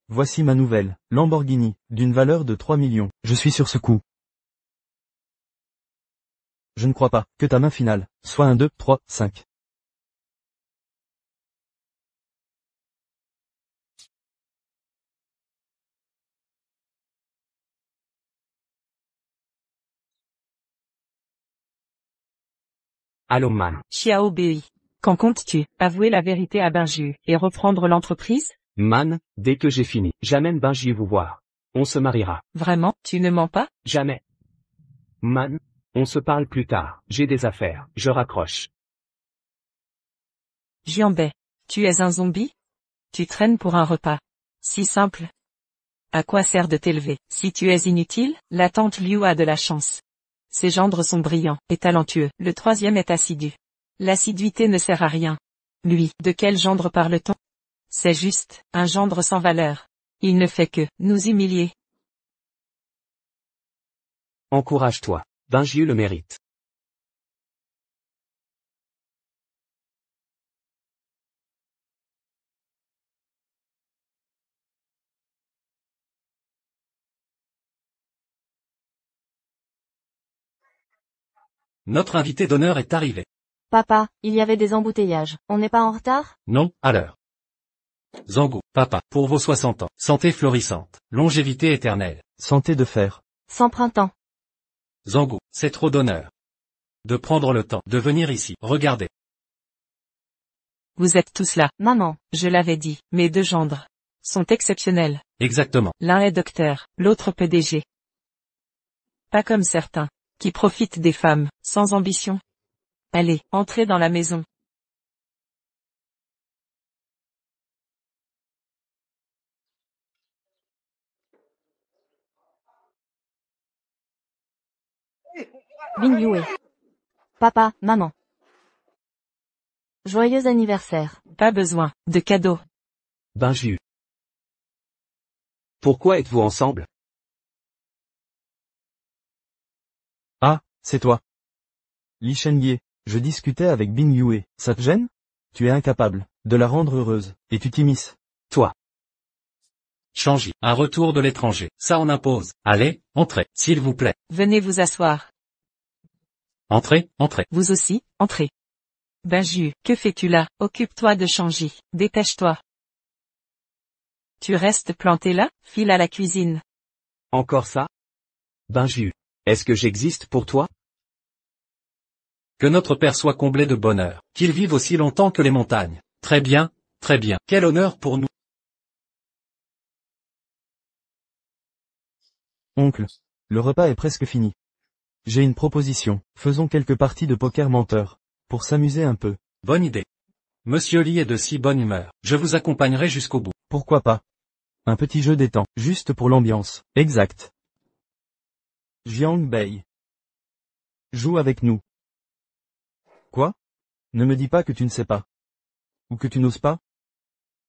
Voici ma nouvelle, Lamborghini, d'une valeur de 3 millions. Je suis sur ce coup. Je ne crois pas, que ta main finale, soit un 2, 3, 5. Allô Man. Xiao Bei. Quand comptes-tu avouer la vérité à Benju et reprendre l'entreprise? Man, dès que j'ai fini, j'amène Benji vous voir. On se mariera. Vraiment, tu ne mens pas? Jamais. Man, on se parle plus tard. J'ai des affaires. Je raccroche. Jianbei. Tu es un zombie? Tu traînes pour un repas. Si simple. À quoi sert de t'élever? Si tu es inutile, la tante Liu a de la chance. Ses gendres sont brillants et talentueux. Le troisième est assidu. L'assiduité ne sert à rien. Lui, de quel gendre parle-t-on? C'est juste, un gendre sans valeur. Il ne fait que nous humilier. Encourage-toi. Benji le mérite. Notre invité d'honneur est arrivé. Papa, il y avait des embouteillages. On n'est pas en retard? Non, à l'heure. Zango, papa, pour vos 60 ans, santé florissante, longévité éternelle. Santé de fer. Sans printemps. Zango, c'est trop d'honneur. De prendre le temps de venir ici, regardez. Vous êtes tous là. Maman. Je l'avais dit, mes deux gendres sont exceptionnels. Exactement. L'un est docteur, l'autre PDG. Pas comme certains, qui profitent des femmes, sans ambition. Allez, entrez dans la maison. Bing Yue. Papa, maman. Joyeux anniversaire. Pas besoin de cadeaux. Benji. Pourquoi êtes-vous ensemble? Ah, c'est toi. Li Shenye, je discutais avec Bing Yue. Ça te gêne? Tu es incapable de la rendre heureuse, et tu t'immisces. Toi. Changi, un retour de l'étranger, ça on impose. Allez, entrez, s'il vous plaît. Venez vous asseoir. Entrez, entrez. Vous aussi, entrez. Benju, que fais-tu là? Occupe-toi de Changi, dépêche-toi. Tu restes planté là? File à la cuisine. Encore ça? Benji. Est-ce que j'existe pour toi? Que notre père soit comblé de bonheur, qu'il vive aussi longtemps que les montagnes. Très bien, très bien. Quel honneur pour nous. Oncle, le repas est presque fini. J'ai une proposition, faisons quelques parties de poker menteur. Pour s'amuser un peu. Bonne idée. Monsieur Li est de si bonne humeur, je vous accompagnerai jusqu'au bout. Pourquoi pas? Un petit jeu d'étang, juste pour l'ambiance. Exact. Jiang Bei. Joue avec nous. Quoi? Ne me dis pas que tu ne sais pas. Ou que tu n'oses pas?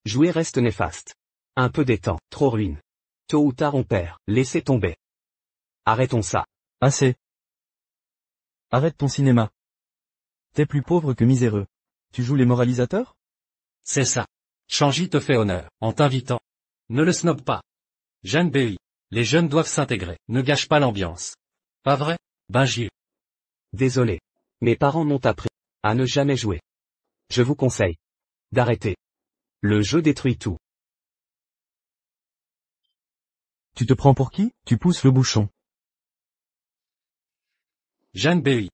Jouer reste néfaste. Un peu d'étang, trop ruine. Tôt ou tard on perd, laissez tomber. Arrêtons ça. Assez. Arrête ton cinéma. T'es plus pauvre que miséreux. Tu joues les moralisateurs? C'est ça. Changi te fait honneur, en t'invitant. Ne le snob pas. Jeanne Bei. Les jeunes doivent s'intégrer, ne gâche pas l'ambiance. Pas vrai, Benji? Désolé. Mes parents m'ont appris à ne jamais jouer. Je vous conseille d'arrêter. Le jeu détruit tout. Tu te prends pour qui? Tu pousses le bouchon. Jeanne Bei.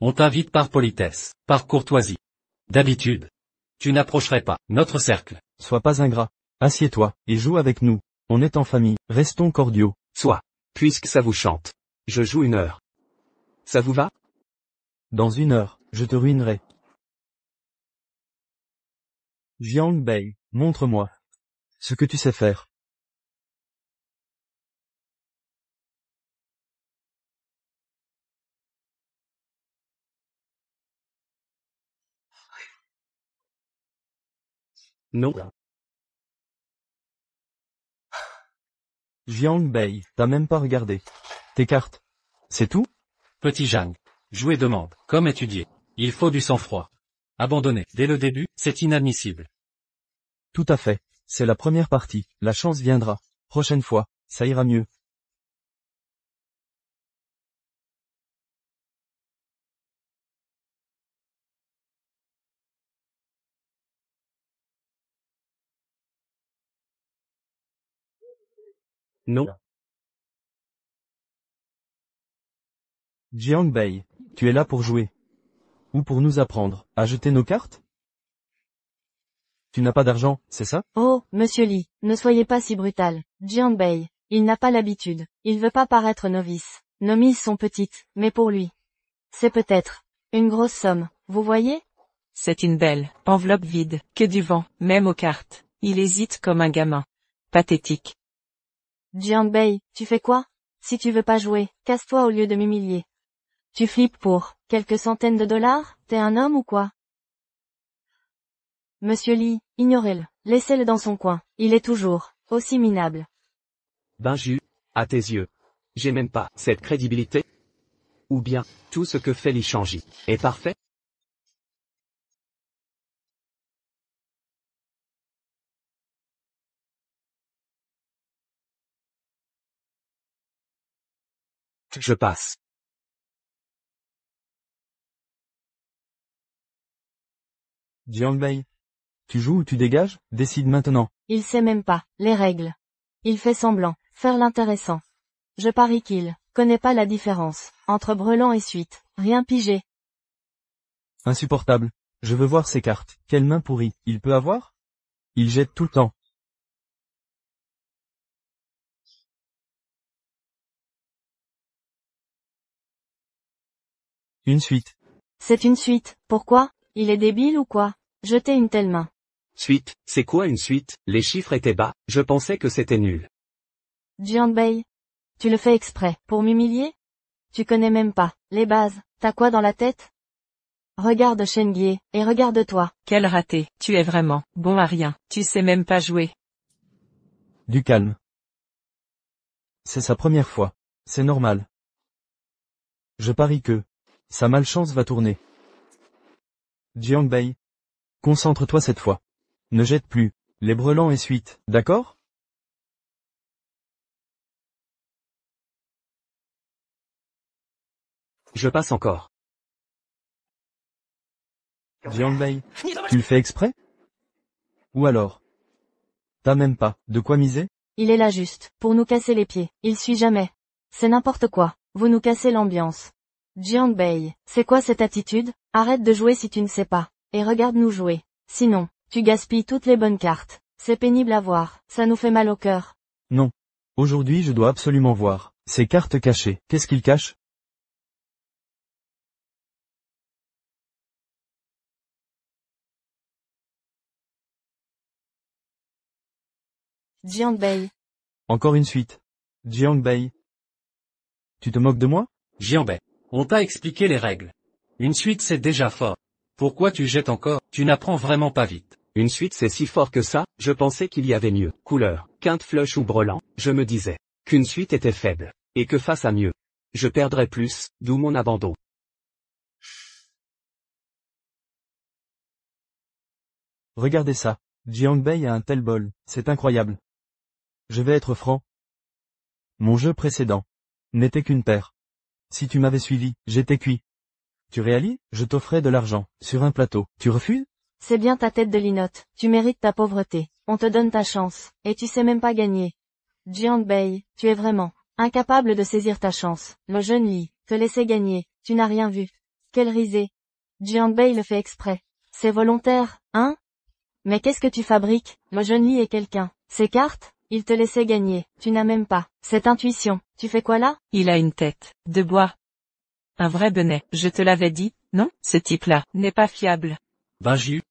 On t'invite par politesse, par courtoisie. D'habitude. Tu n'approcherais pas notre cercle. Sois pas ingrat. Assieds-toi, et joue avec nous. On est en famille, restons cordiaux. Soit. Puisque ça vous chante. Je joue 1 heure. Ça vous va? Dans 1 heure, je te ruinerai. Jiang Bei, montre-moi ce que tu sais faire. Non. Jiang Bei, t'as même pas regardé tes cartes. C'est tout? Petit Zhang. Jouer demande, comme étudier. Il faut du sang-froid. Abandonner, dès le début, c'est inadmissible. Tout à fait. C'est la première partie, la chance viendra. Prochaine fois, ça ira mieux. Non. Jiang Bei, tu es là pour jouer. Ou pour nous apprendre à jeter nos cartes? Tu n'as pas d'argent, c'est ça? Oh, monsieur Lee, ne soyez pas si brutal. Jiang Bei, il n'a pas l'habitude. Il veut pas paraître novice. Nos mises sont petites, mais pour lui. C'est peut-être une grosse somme, vous voyez? C'est une belle enveloppe vide, que du vent, même aux cartes. Il hésite comme un gamin. Pathétique. Jiang Bei, tu fais quoi? Si tu veux pas jouer, casse-toi au lieu de m'humilier. Tu flippes pour quelques centaines de dollars? T'es un homme ou quoi? Monsieur Lee, ignorez-le. Laissez-le dans son coin. Il est toujours aussi minable. Benju, à tes yeux. J'ai même pas cette crédibilité? Ou bien, tout ce que fait Li Shangji est parfait? Je passe. Jiang Bei. Tu joues ou tu dégages? Décide maintenant. Il sait même pas les règles. Il fait semblant, faire l'intéressant. Je parie qu'il connaît pas la différence entre brelan et suite. Rien pigé. Insupportable. Je veux voir ses cartes. Quelle main pourrie, il peut avoir? Il jette tout le temps. Une suite. C'est une suite. Pourquoi? Il est débile ou quoi? Jetez une telle main. Suite, c'est quoi une suite? Les chiffres étaient bas, je pensais que c'était nul. Jiang Bei. Tu le fais exprès, pour m'humilier? Tu connais même pas les bases. T'as quoi dans la tête? Regarde Shen Gie, et regarde-toi. Quel raté. Tu es vraiment bon à rien. Tu sais même pas jouer. Du calme. C'est sa première fois. C'est normal. Je parie que sa malchance va tourner. Jiang Bei. Concentre-toi cette fois. Ne jette plus les brelans et suite, d'accord? Je passe encore. Jiang Bei. Tu le fais exprès? Ou alors? T'as même pas de quoi miser? Il est là juste, pour nous casser les pieds. Il suit jamais. C'est n'importe quoi. Vous nous cassez l'ambiance. Jiang Bei, c'est quoi cette attitude? Arrête de jouer si tu ne sais pas. Et regarde-nous jouer. Sinon, tu gaspilles toutes les bonnes cartes. C'est pénible à voir. Ça nous fait mal au cœur. Non. Aujourd'hui je dois absolument voir ces cartes cachées. Qu'est-ce qu'il cache? Jiang Bei. Encore une suite. Jiang Bei. Tu te moques de moi? Jiang Bei. On t'a expliqué les règles. Une suite c'est déjà fort. Pourquoi tu jettes encore? Tu n'apprends vraiment pas vite. Une suite c'est si fort que ça, je pensais qu'il y avait mieux. Couleur, quinte flush ou brelan, je me disais qu'une suite était faible. Et que face à mieux, je perdrais plus, d'où mon abandon. Regardez ça. Jiang Bei a un tel bol. C'est incroyable. Je vais être franc. Mon jeu précédent n'était qu'une paire. Si tu m'avais suivi, j'étais cuit. Tu réalises? Je t'offrais de l'argent, sur un plateau. Tu refuses? C'est bien ta tête de linotte. Tu mérites ta pauvreté. On te donne ta chance. Et tu sais même pas gagner. Jiang Bei, tu es vraiment incapable de saisir ta chance. Le jeune Lee, te laisser gagner. Tu n'as rien vu. Quelle risée. Jiang Bei le fait exprès. C'est volontaire, hein? Mais qu'est-ce que tu fabriques? Le jeune Lee est quelqu'un. Ces cartes? Il te laissait gagner. Tu n'as même pas cette intuition. Tu fais quoi là? Il a une tête de bois. Un vrai benet. Je te l'avais dit, non? Ce type-là n'est pas fiable. Benju.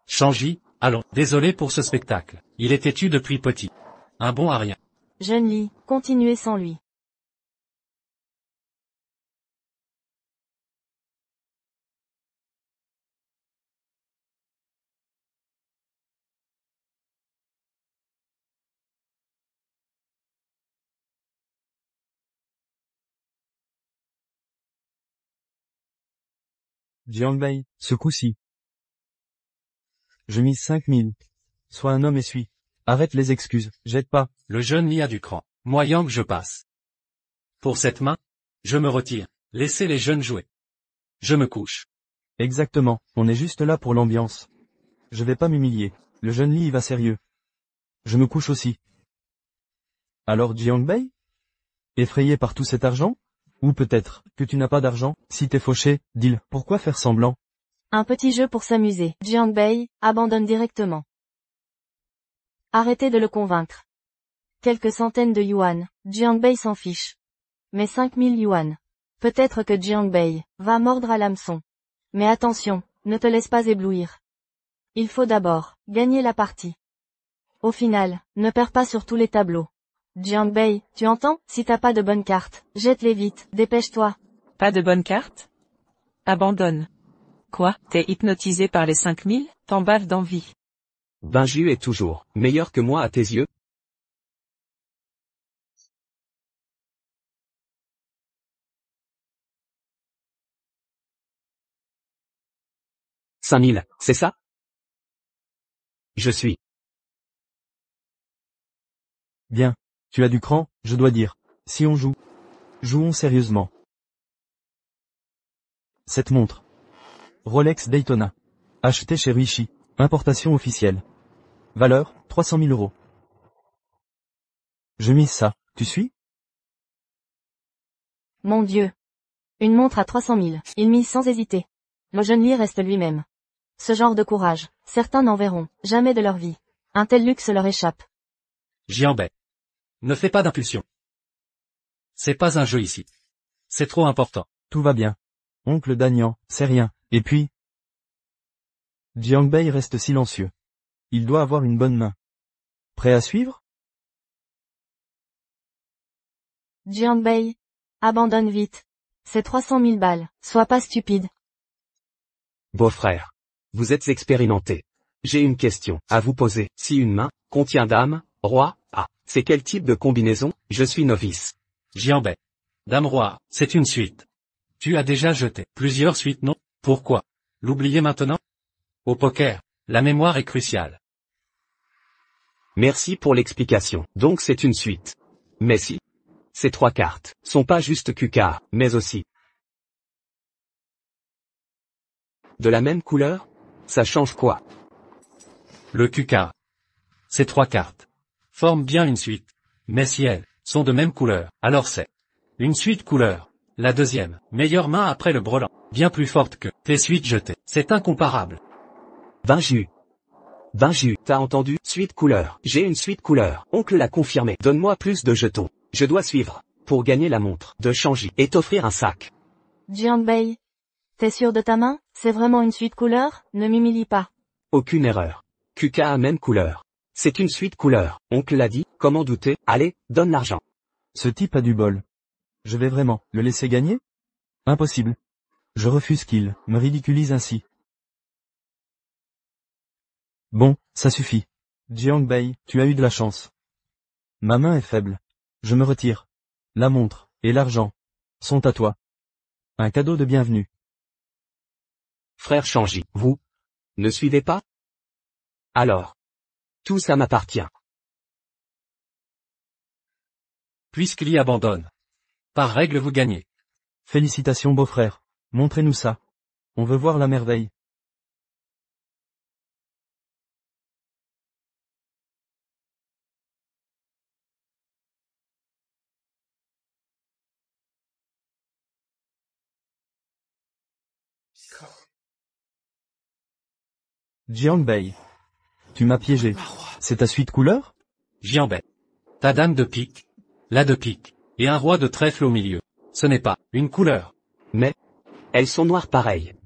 Shangji, allons, désolé pour ce spectacle. Il est têtu depuis petit. Un bon à rien. Jeune Lee, continuez sans lui. Jiang Bei, ce coup-ci. Je mise 5000. Sois un homme et suis. Arrête les excuses, jette pas. Le jeune lit a du cran. Moi Yang je passe. Pour cette main, je me retire. Laissez les jeunes jouer. Je me couche. Exactement, on est juste là pour l'ambiance. Je vais pas m'humilier. Le jeune Lee y va sérieux. Je me couche aussi. Alors Jiangbei? Effrayé par tout cet argent? Ou peut-être que tu n'as pas d'argent, si t'es fauché, dis-le, pourquoi faire semblant? Un petit jeu pour s'amuser. Jiangbei, abandonne directement. Arrêtez de le convaincre. Quelques centaines de yuan, Jiangbei s'en fiche. Mais 5000 yuan. Peut-être que Jiangbei va mordre à l'hameçon. Mais attention, ne te laisse pas éblouir. Il faut d'abord gagner la partie. Au final, ne perds pas sur tous les tableaux. Jiangbei, tu entends? Si t'as pas de bonnes cartes, jette-les vite, dépêche-toi. Pas de bonne carte? Abandonne. Quoi? T'es hypnotisé par les 5000? T'en baves d'envie. Binju est toujours meilleur que moi à tes yeux. « 5000, c'est ça? Je suis. Bien. Tu as du cran, je dois dire. Si on joue. Jouons sérieusement. Cette montre. Rolex Daytona. Acheté chez Rishi. Importation officielle. Valeur, 300 000 euros. Je mise ça, tu suis? Mon Dieu. Une montre à 300 000, il mise sans hésiter. Le jeune Lee reste lui-même. Ce genre de courage, certains n'en verront jamais de leur vie. Un tel luxe leur échappe. Jiangbei. Ne fais pas d'impulsion. C'est pas un jeu ici. C'est trop important. Tout va bien. Oncle Dagnan, c'est rien. Et puis? Jiangbei reste silencieux. Il doit avoir une bonne main. Prêt à suivre? Jiangbei. Abandonne vite. C'est 300 000 balles, sois pas stupide. Beau-frère. Vous êtes expérimenté. J'ai une question à vous poser. Si une main contient dame, roi, c'est quel type de combinaison? Je suis novice. Jiangbei. Dame roi, c'est une suite. Tu as déjà jeté plusieurs suites, non? Pourquoi l'oublier maintenant? Au poker, la mémoire est cruciale. Merci pour l'explication. Donc c'est une suite. Mais si ces 3 cartes sont pas juste QK, mais aussi de la même couleur, ça change quoi? Le QK. Ces 3 cartes forment bien une suite. Mais si elles sont de même couleur, alors c'est une suite couleur. La deuxième, meilleure main après le brelan, bien plus forte que tes suites jetées. C'est incomparable. Binju, t'as entendu? Suite couleur. J'ai une suite couleur. Oncle l'a confirmé. Donne-moi plus de jetons. Je dois suivre pour gagner la montre de Shanji et t'offrir un sac. Jiangbei. T'es sûr de ta main? C'est vraiment une suite couleur? Ne m'humilie pas. Aucune erreur. QK a même couleur. C'est une suite couleur. Oncle l'a dit, comment douter? Allez, donne l'argent. Ce type a du bol. Je vais vraiment le laisser gagner? Impossible. Je refuse qu'il me ridiculise ainsi. Bon, ça suffit. Jiangbei, tu as eu de la chance. Ma main est faible. Je me retire. La montre, et l'argent, sont à toi. Un cadeau de bienvenue. Frère Shanji, vous ne suivez pas? Alors, tout ça m'appartient. Puisque Lee abandonne. Par règle vous gagnez. Félicitations beau-frère. Montrez-nous ça. On veut voir la merveille. Jiangbei. Tu m'as piégé. C'est ta suite couleur? Jiangbei. Ta dame de pique. La de pique. Et un roi de trèfle au milieu. Ce n'est pas une couleur. Mais, elles sont noires pareilles.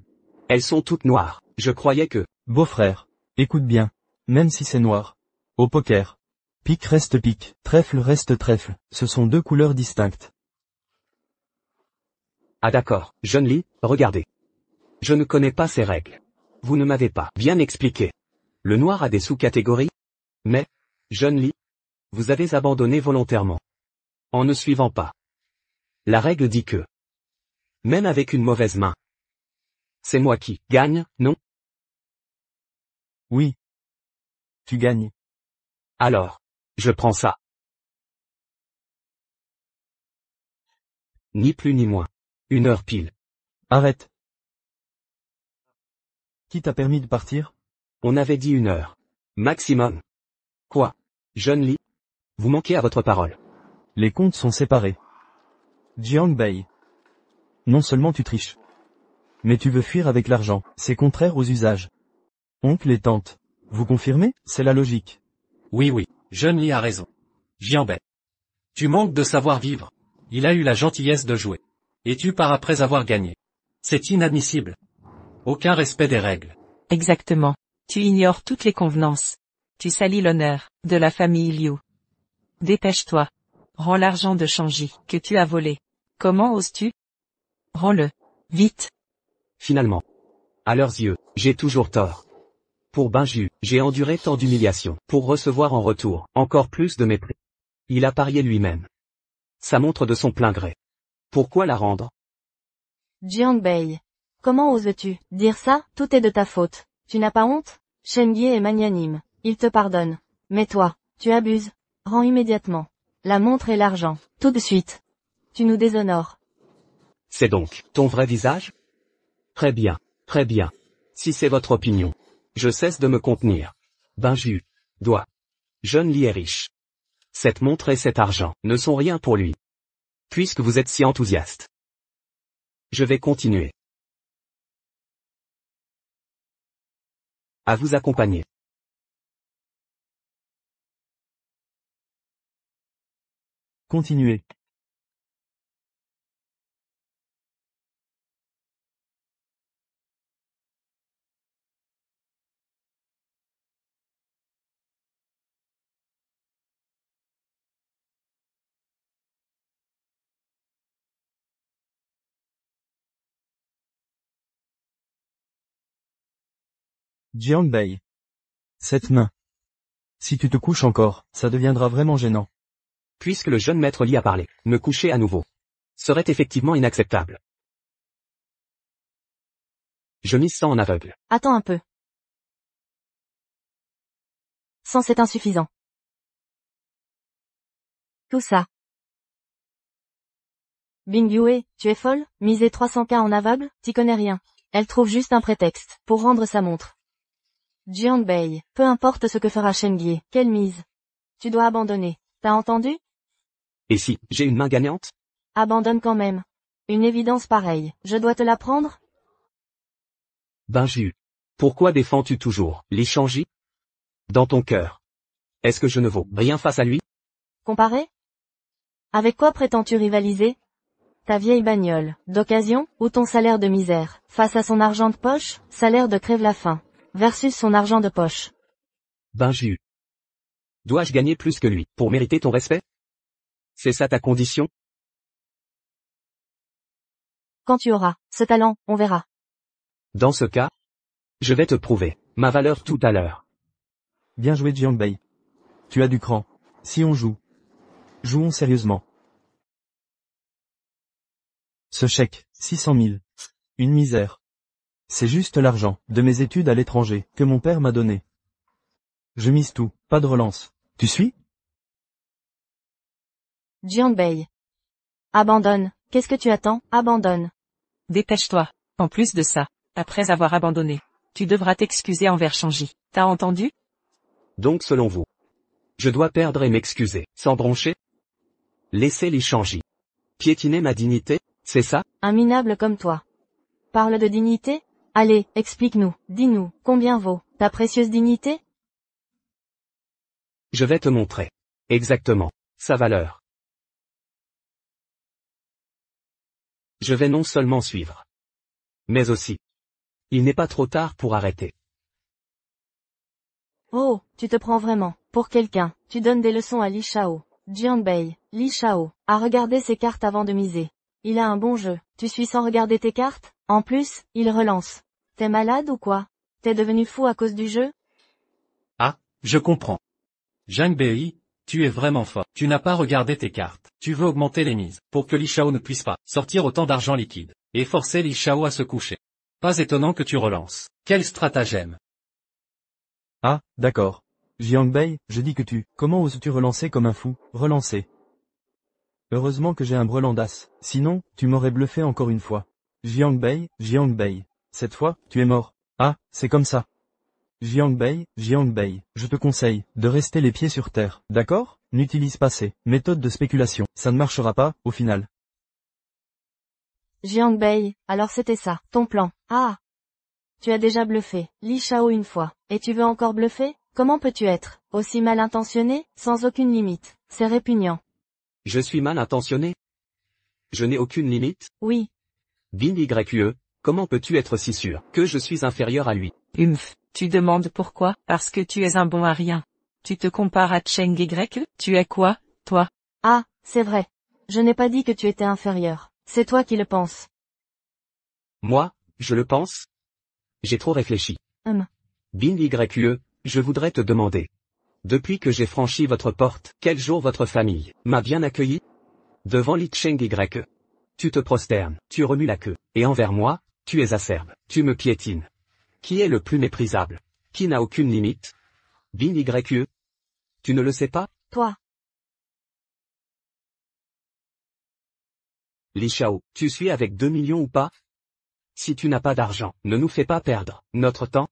Elles sont toutes noires. Je croyais que... Beau-frère. Écoute bien. Même si c'est noir. Au poker. Pique reste pique. Trèfle reste trèfle. Ce sont 2 couleurs distinctes. Ah d'accord, jeune Lee, regardez. Je ne connais pas ces règles. Vous ne m'avez pas bien expliqué. Le noir a des sous-catégories? Mais, jeune Lee, vous avez abandonné volontairement. En ne suivant pas. La règle dit que, même avec une mauvaise main, c'est moi qui gagne, non? Oui. Tu gagnes. Alors, je prends ça. Ni plus ni moins. 1 heure pile. Arrête. Qui t'a permis de partir? On avait dit 1 heure. Maximum. Quoi? Jeune Lee? Vous manquez à votre parole. Les comptes sont séparés. Jiang Bei. Non seulement tu triches. Mais tu veux fuir avec l'argent, c'est contraire aux usages. Oncle et tante. Vous confirmez? C'est la logique. Oui, Jeune Lee a raison. Jianbei. Tu manques de savoir vivre. Il a eu la gentillesse de jouer. Et tu pars après avoir gagné. C'est inadmissible. Aucun respect des règles. Exactement. Tu ignores toutes les convenances. Tu salis l'honneur de la famille Liu. Dépêche-toi. Rends l'argent de Shangji que tu as volé. Comment oses-tu? Rends-le. Vite. Finalement. À leurs yeux, j'ai toujours tort. Pour Benju, j'ai enduré tant d'humiliations, pour recevoir en retour, encore plus de mépris. Il a parié lui-même. Ça montre de son plein gré. Pourquoi la rendre? Jiang Bei. Comment oses-tu dire ça? Tout est de ta faute. Tu n'as pas honte? Shengi est magnanime. Il te pardonne. Mais toi, tu abuses. Rends immédiatement. La montre et l'argent. Tout de suite. Tu nous déshonores. C'est donc ton vrai visage? Très bien, très bien. Si c'est votre opinion. Je cesse de me contenir. Benju doit. Jeune Lee est riche. Cette montre et cet argent ne sont rien pour lui. Puisque vous êtes si enthousiaste. Je vais continuer. À vous accompagner. Continuez. Jiang Bei. Cette main. Si tu te couches encore, ça deviendra vraiment gênant. Puisque le jeune maître Lee a parlé, me coucher à nouveau serait effectivement inacceptable. Je mise ça en aveugle. Attends un peu. Sans c'est insuffisant. Tout ça. Bing Yue, tu es folle? Miser 300K en aveugle? T'y connais rien. Elle trouve juste un prétexte pour rendre sa montre. Jiang Bei, peu importe ce que fera Shengi, quelle mise? Tu dois abandonner. T'as entendu? Et si, j'ai une main gagnante? Abandonne quand même. Une évidence pareille, je dois te l'apprendre? Benju. Pourquoi défends-tu toujours Lee Shangji? Dans ton cœur. Est-ce que je ne vaux rien face à lui? Comparer? Avec quoi prétends-tu rivaliser? Ta vieille bagnole, d'occasion, ou ton salaire de misère, face à son argent de poche, salaire de crève-la-faim, versus son argent de poche. Benju. Dois-je gagner plus que lui, pour mériter ton respect? C'est ça ta condition? Quand tu auras ce talent, on verra. Dans ce cas, je vais te prouver ma valeur tout à l'heure. Bien joué Jiang Bei. Tu as du cran. Si on joue. Jouons sérieusement. Ce chèque, 600 000. Une misère. C'est juste l'argent, de mes études à l'étranger, que mon père m'a donné. Je mise tout, pas de relance. Tu suis? Jiang Bei. Abandonne. Qu'est-ce que tu attends? Abandonne. Dépêche-toi. En plus de ça, après avoir abandonné, tu devras t'excuser envers Shangji. T'as entendu? Donc selon vous, je dois perdre et m'excuser, sans broncher? Laissez les Shangji piétiner ma dignité, c'est ça? Un minable comme toi. Parle de dignité? Allez, explique-nous, dis-nous, combien vaut ta précieuse dignité? Je vais te montrer. Exactement. Sa valeur. Je vais non seulement suivre. Mais aussi. Il n'est pas trop tard pour arrêter. Oh, tu te prends vraiment pour quelqu'un. Tu donnes des leçons à Li Shao. Jiang Bei, Li Shao, a regardé ses cartes avant de miser. Il a un bon jeu. Tu suis sans regarder tes cartes? En plus, il relance. T'es malade ou quoi? T'es devenu fou à cause du jeu? Ah, je comprends. Jiang Bei, tu es vraiment fort. Tu n'as pas regardé tes cartes. Tu veux augmenter les mises, pour que Li Shao ne puisse pas sortir autant d'argent liquide, et forcer Li Shao à se coucher. Pas étonnant que tu relances. Quel stratagème. Ah, d'accord. Jiang Bei, je dis que tu, comment oses-tu relancer comme un fou, relancer. Heureusement que j'ai un brelan d'as, sinon, tu m'aurais bluffé encore une fois. Jiang Bei, cette fois, tu es mort. Ah, c'est comme ça. Jiang Bei, je te conseille, de rester les pieds sur terre, d'accord? N'utilise pas ces méthodes de spéculation, ça ne marchera pas, au final. Jiang Bei, alors c'était ça, ton plan. Ah! Tu as déjà bluffé, Li Shao une fois, et tu veux encore bluffer? Comment peux-tu être aussi mal intentionné, sans aucune limite? C'est répugnant. Je suis mal intentionné? Je n'ai aucune limite? Oui. Bin YE, comment peux-tu être si sûr que je suis inférieur à lui? Tu demandes pourquoi? Parce que tu es un bon à rien. Tu te compares à Cheng Y? Tu es quoi, toi? Ah, c'est vrai. Je n'ai pas dit que tu étais inférieur. C'est toi qui le penses. Moi, je le pense? J'ai trop réfléchi. Bin YE, je voudrais te demander. Depuis que j'ai franchi votre porte, quel jour votre famille m'a bien accueilli? Devant Li Cheng Y. Tu te prosternes, tu remues la queue, et envers moi, tu es acerbe, tu me piétines. Qui est le plus méprisable? Qui n'a aucune limite? Bin YE. Tu ne le sais pas? Toi. Li Shao, tu suis avec 2 millions ou pas? Si tu n'as pas d'argent, ne nous fais pas perdre notre temps.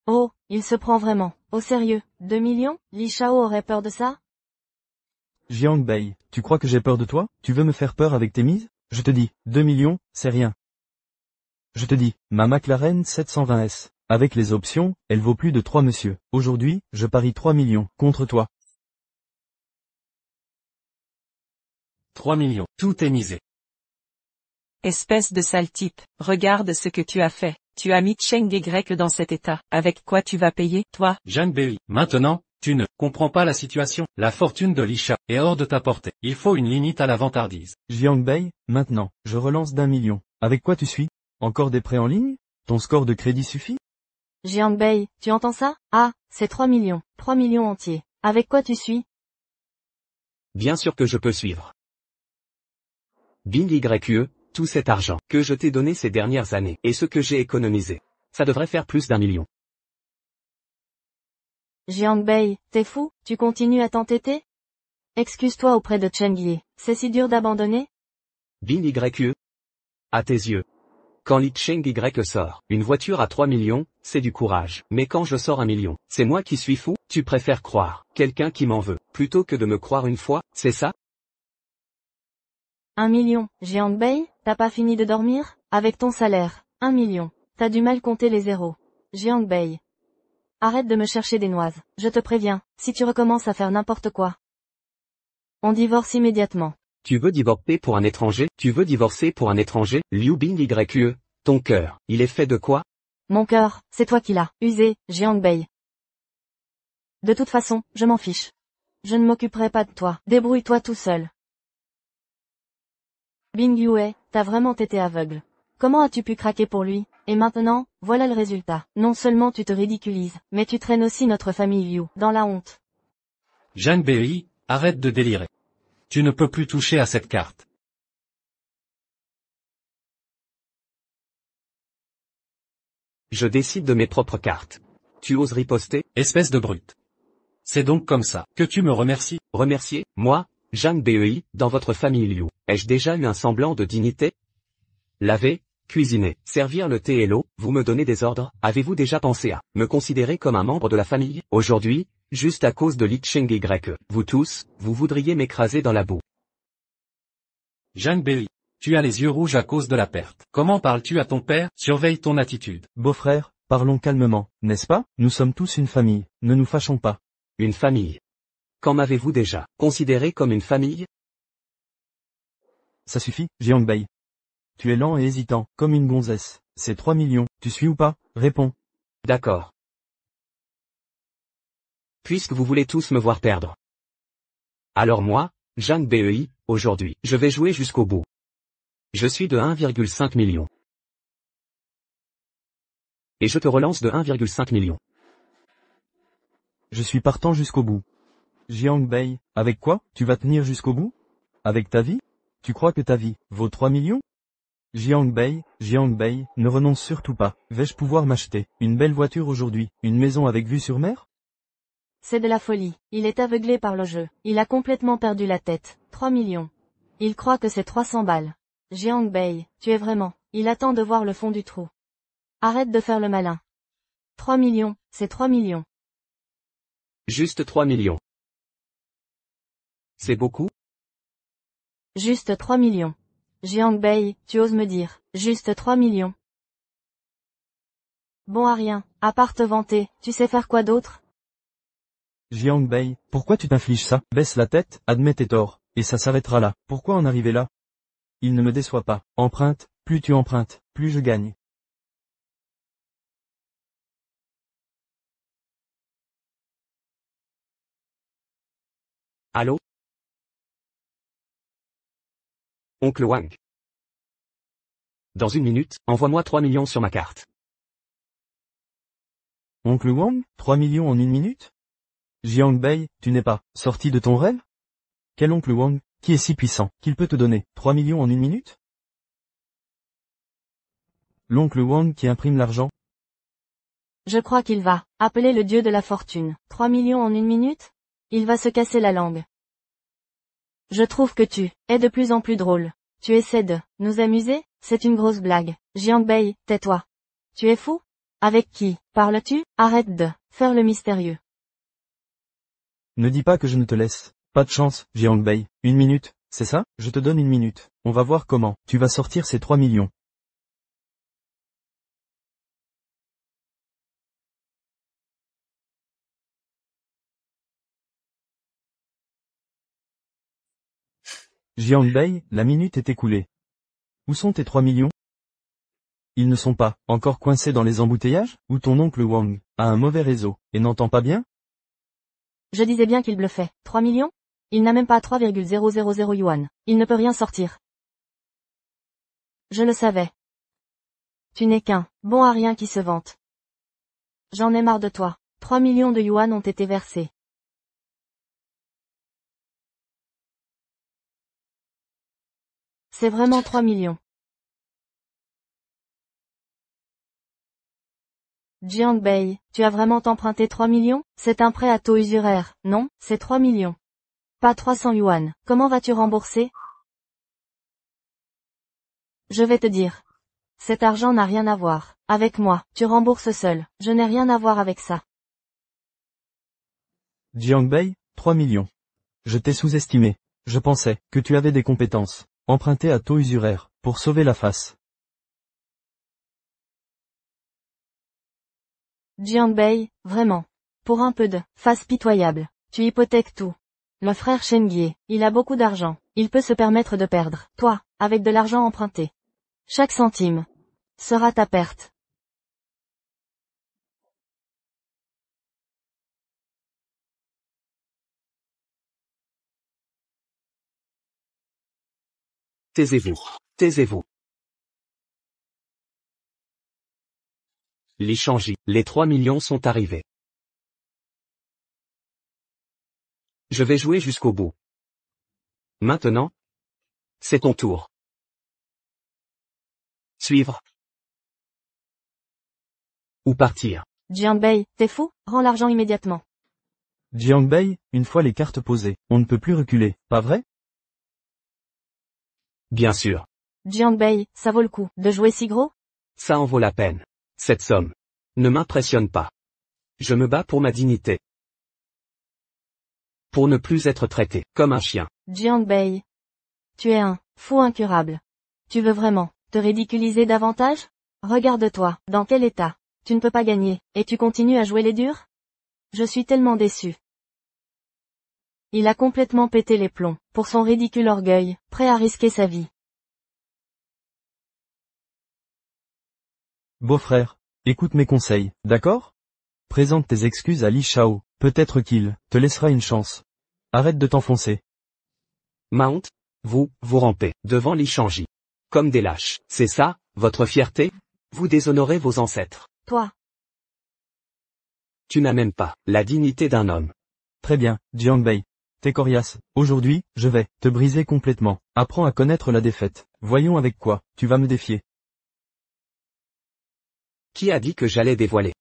Oh, il se prend vraiment. Au sérieux, 2 millions? Li Shao aurait peur de ça? Jiang Bei, tu crois que j'ai peur de toi? Tu veux me faire peur avec tes mises? Je te dis, 2 millions, c'est rien. Je te dis, ma McLaren 720S, avec les options, elle vaut plus de 3 monsieur. Aujourd'hui, je parie 3 millions, contre toi. 3 millions, tout est misé. Espèce de sale type, regarde ce que tu as fait. Tu as mis Cheng Y dans cet état. Avec quoi tu vas payer, toi? Jeanne Bei, maintenant, tu ne comprends pas la situation. La fortune de Lisha est hors de ta portée. Il faut une limite à la vantardise. Jiang Bei, maintenant, je relance d'1 million. Avec quoi tu suis? Encore des prêts en ligne? Ton score de crédit suffit? Jiang Bei, tu entends ça? Ah, c'est 3 millions. 3 millions entiers. Avec quoi tu suis? Bien sûr que je peux suivre. Bin YE, tout cet argent que je t'ai donné ces dernières années et ce que j'ai économisé, ça devrait faire plus d'1 million. Jiang Bei, t'es fou? Tu continues à t'entêter? Excuse-toi auprès de Cheng Yi. C'est si dur d'abandonner? Bin YE. À tes yeux. Quand Li Cheng Y sort, une voiture à 3 millions, c'est du courage. Mais quand je sors 1 million, c'est moi qui suis fou? Tu préfères croire quelqu'un qui m'en veut, plutôt que de me croire une fois, c'est ça? 1 million. Jiang Bei, t'as pas fini de dormir? Avec ton salaire, 1 million. T'as du mal compter les zéros. Jiang Bei. Arrête de me chercher des noises. Je te préviens, si tu recommences à faire n'importe quoi. On divorce immédiatement. Tu veux divorcer pour un étranger? Tu veux divorcer pour un étranger? Liu Bin YE. Ton cœur, il est fait de quoi? Mon cœur, c'est toi qui l'as usé, Jiang Bei. De toute façon, je m'en fiche. Je ne m'occuperai pas de toi. Débrouille-toi tout seul. Bing Yue, t'as vraiment été aveugle. Comment as-tu pu craquer pour lui? Et maintenant, voilà le résultat. Non seulement tu te ridiculises, mais tu traînes aussi notre famille Liu dans la honte. Jeanne Bei, arrête de délirer. Tu ne peux plus toucher à cette carte. Je décide de mes propres cartes. Tu oses riposter? Espèce de brute. C'est donc comme ça que tu me remercies? Remercier, moi, Jeanne Bei, dans votre famille Liu, ai-je déjà eu un semblant de dignité? Laver, cuisiner, servir le thé et l'eau, vous me donnez des ordres, avez-vous déjà pensé à me considérer comme un membre de la famille? Aujourd'hui, juste à cause de Li Cheng Y, vous tous, vous voudriez m'écraser dans la boue. Jeanne Bei, tu as les yeux rouges à cause de la perte. Comment parles-tu à ton père? Surveille ton attitude. Beau-frère, parlons calmement, n'est-ce pas? Nous sommes tous une famille, ne nous fâchons pas. Une famille. Quand m'avez-vous déjà considéré comme une famille? Ça suffit, Jiang Bei. Tu es lent et hésitant, comme une gonzesse. C'est 3 millions, tu suis ou pas? Réponds. D'accord. Puisque vous voulez tous me voir perdre. Alors moi, Jeanne Bei, aujourd'hui, je vais jouer jusqu'au bout. Je suis de 1,5 million. Et je te relance de 1,5 million. Je suis partant jusqu'au bout. Jiang Bei, avec quoi? Tu vas tenir jusqu'au bout? Avec ta vie? Tu crois que ta vie vaut 3 millions? Jiang Bei, ne renonce surtout pas. Vais-je pouvoir m'acheter une belle voiture aujourd'hui, une maison avec vue sur mer? C'est de la folie. Il est aveuglé par le jeu. Il a complètement perdu la tête. 3 millions. Il croit que c'est 300 balles. Jiang Bei, tu es vraiment. Il attend de voir le fond du trou. Arrête de faire le malin. 3 millions, c'est 3 millions. Juste 3 millions. C'est beaucoup? Juste 3 millions. Jiang Bei, tu oses me dire, juste 3 millions. Bon à rien, à part te vanter, tu sais faire quoi d'autre? Jiang Bei, pourquoi tu t'infliges ça? Baisse la tête, admets tes torts, et ça s'arrêtera là. Pourquoi en arriver là? Il ne me déçoit pas. Emprunte, plus tu empruntes, plus je gagne. Allô? Oncle Wang. Dans une minute, envoie-moi 3 millions sur ma carte. Oncle Wang, 3 millions en une minute? Jiang Bei, tu n'es pas sorti de ton rêve? Quel oncle Wang, qui est si puissant, qu'il peut te donner 3 millions en une minute? L'oncle Wang qui imprime l'argent? Je crois qu'il va appeler le dieu de la fortune. 3 millions en une minute? Il va se casser la langue. Je trouve que tu es de plus en plus drôle. Tu essaies de nous amuser? C'est une grosse blague. Jiang Bei, tais-toi. Tu es fou? Avec qui parles-tu? Arrête de faire le mystérieux. Ne dis pas que je ne te laisse pas de chance, Jiang Bei. Une minute, c'est ça? Je te donne une minute. On va voir comment tu vas sortir ces 3 millions. Jiang Bei, la minute est écoulée. Où sont tes 3 millions? Ils ne sont pas encore coincés dans les embouteillages? Ou ton oncle Wang a un mauvais réseau, et n'entend pas bien? Je disais bien qu'il bluffait. 3 millions? Il n'a même pas 3,000 yuan. Il ne peut rien sortir. Je le savais. Tu n'es qu'un bon à rien qui se vante. J'en ai marre de toi. 3 millions de yuan ont été versés. C'est vraiment 3 millions. Jiang Bei, tu as vraiment emprunté 3 millions? C'est un prêt à taux usuraire, non? C'est 3 millions. Pas 300 yuan. Comment vas-tu rembourser? Je vais te dire. Cet argent n'a rien à voir avec moi. Tu rembourses seul. Je n'ai rien à voir avec ça. Jiang Bei, 3 millions. Je t'ai sous-estimé. Je pensais que tu avais des compétences. Emprunter à taux usuraire, pour sauver la face. Jiang Bei, vraiment. Pour un peu de face pitoyable, tu hypothèques tout. Le frère Shengie, il a beaucoup d'argent. Il peut se permettre de perdre. Toi, avec de l'argent emprunté. Chaque centime sera ta perte. Taisez-vous. Taisez-vous. Li Shangji, les 3 millions sont arrivés. Je vais jouer jusqu'au bout. Maintenant, c'est ton tour. Suivre. Ou partir. Jiang Bei, t'es fou? Rends l'argent immédiatement. Jiang Bei, une fois les cartes posées, on ne peut plus reculer, pas vrai? Bien sûr. Jiang Bei, ça vaut le coup de jouer si gros? Ça en vaut la peine. Cette somme ne m'impressionne pas. Je me bats pour ma dignité. Pour ne plus être traité comme un chien. Jiang Bei. Tu es un fou incurable. Tu veux vraiment te ridiculiser davantage? Regarde-toi, dans quel état. Tu ne peux pas gagner, et tu continues à jouer les durs? Je suis tellement déçu. Il a complètement pété les plombs, pour son ridicule orgueil, prêt à risquer sa vie. Beau-frère, écoute mes conseils, d'accord? Présente tes excuses à Li Shao, peut-être qu'il te laissera une chance. Arrête de t'enfoncer. Mount, vous rampez devant Li Shangji. Comme des lâches. C'est ça, votre fierté? Vous déshonorez vos ancêtres. Toi. Tu n'as même pas la dignité d'un homme. Très bien, Jiang Bei. t'es coriace. Aujourd'hui, je vais te briser complètement. Apprends à connaître la défaite. Voyons avec quoi tu vas me défier. Qui a dit que j'allais dévoiler?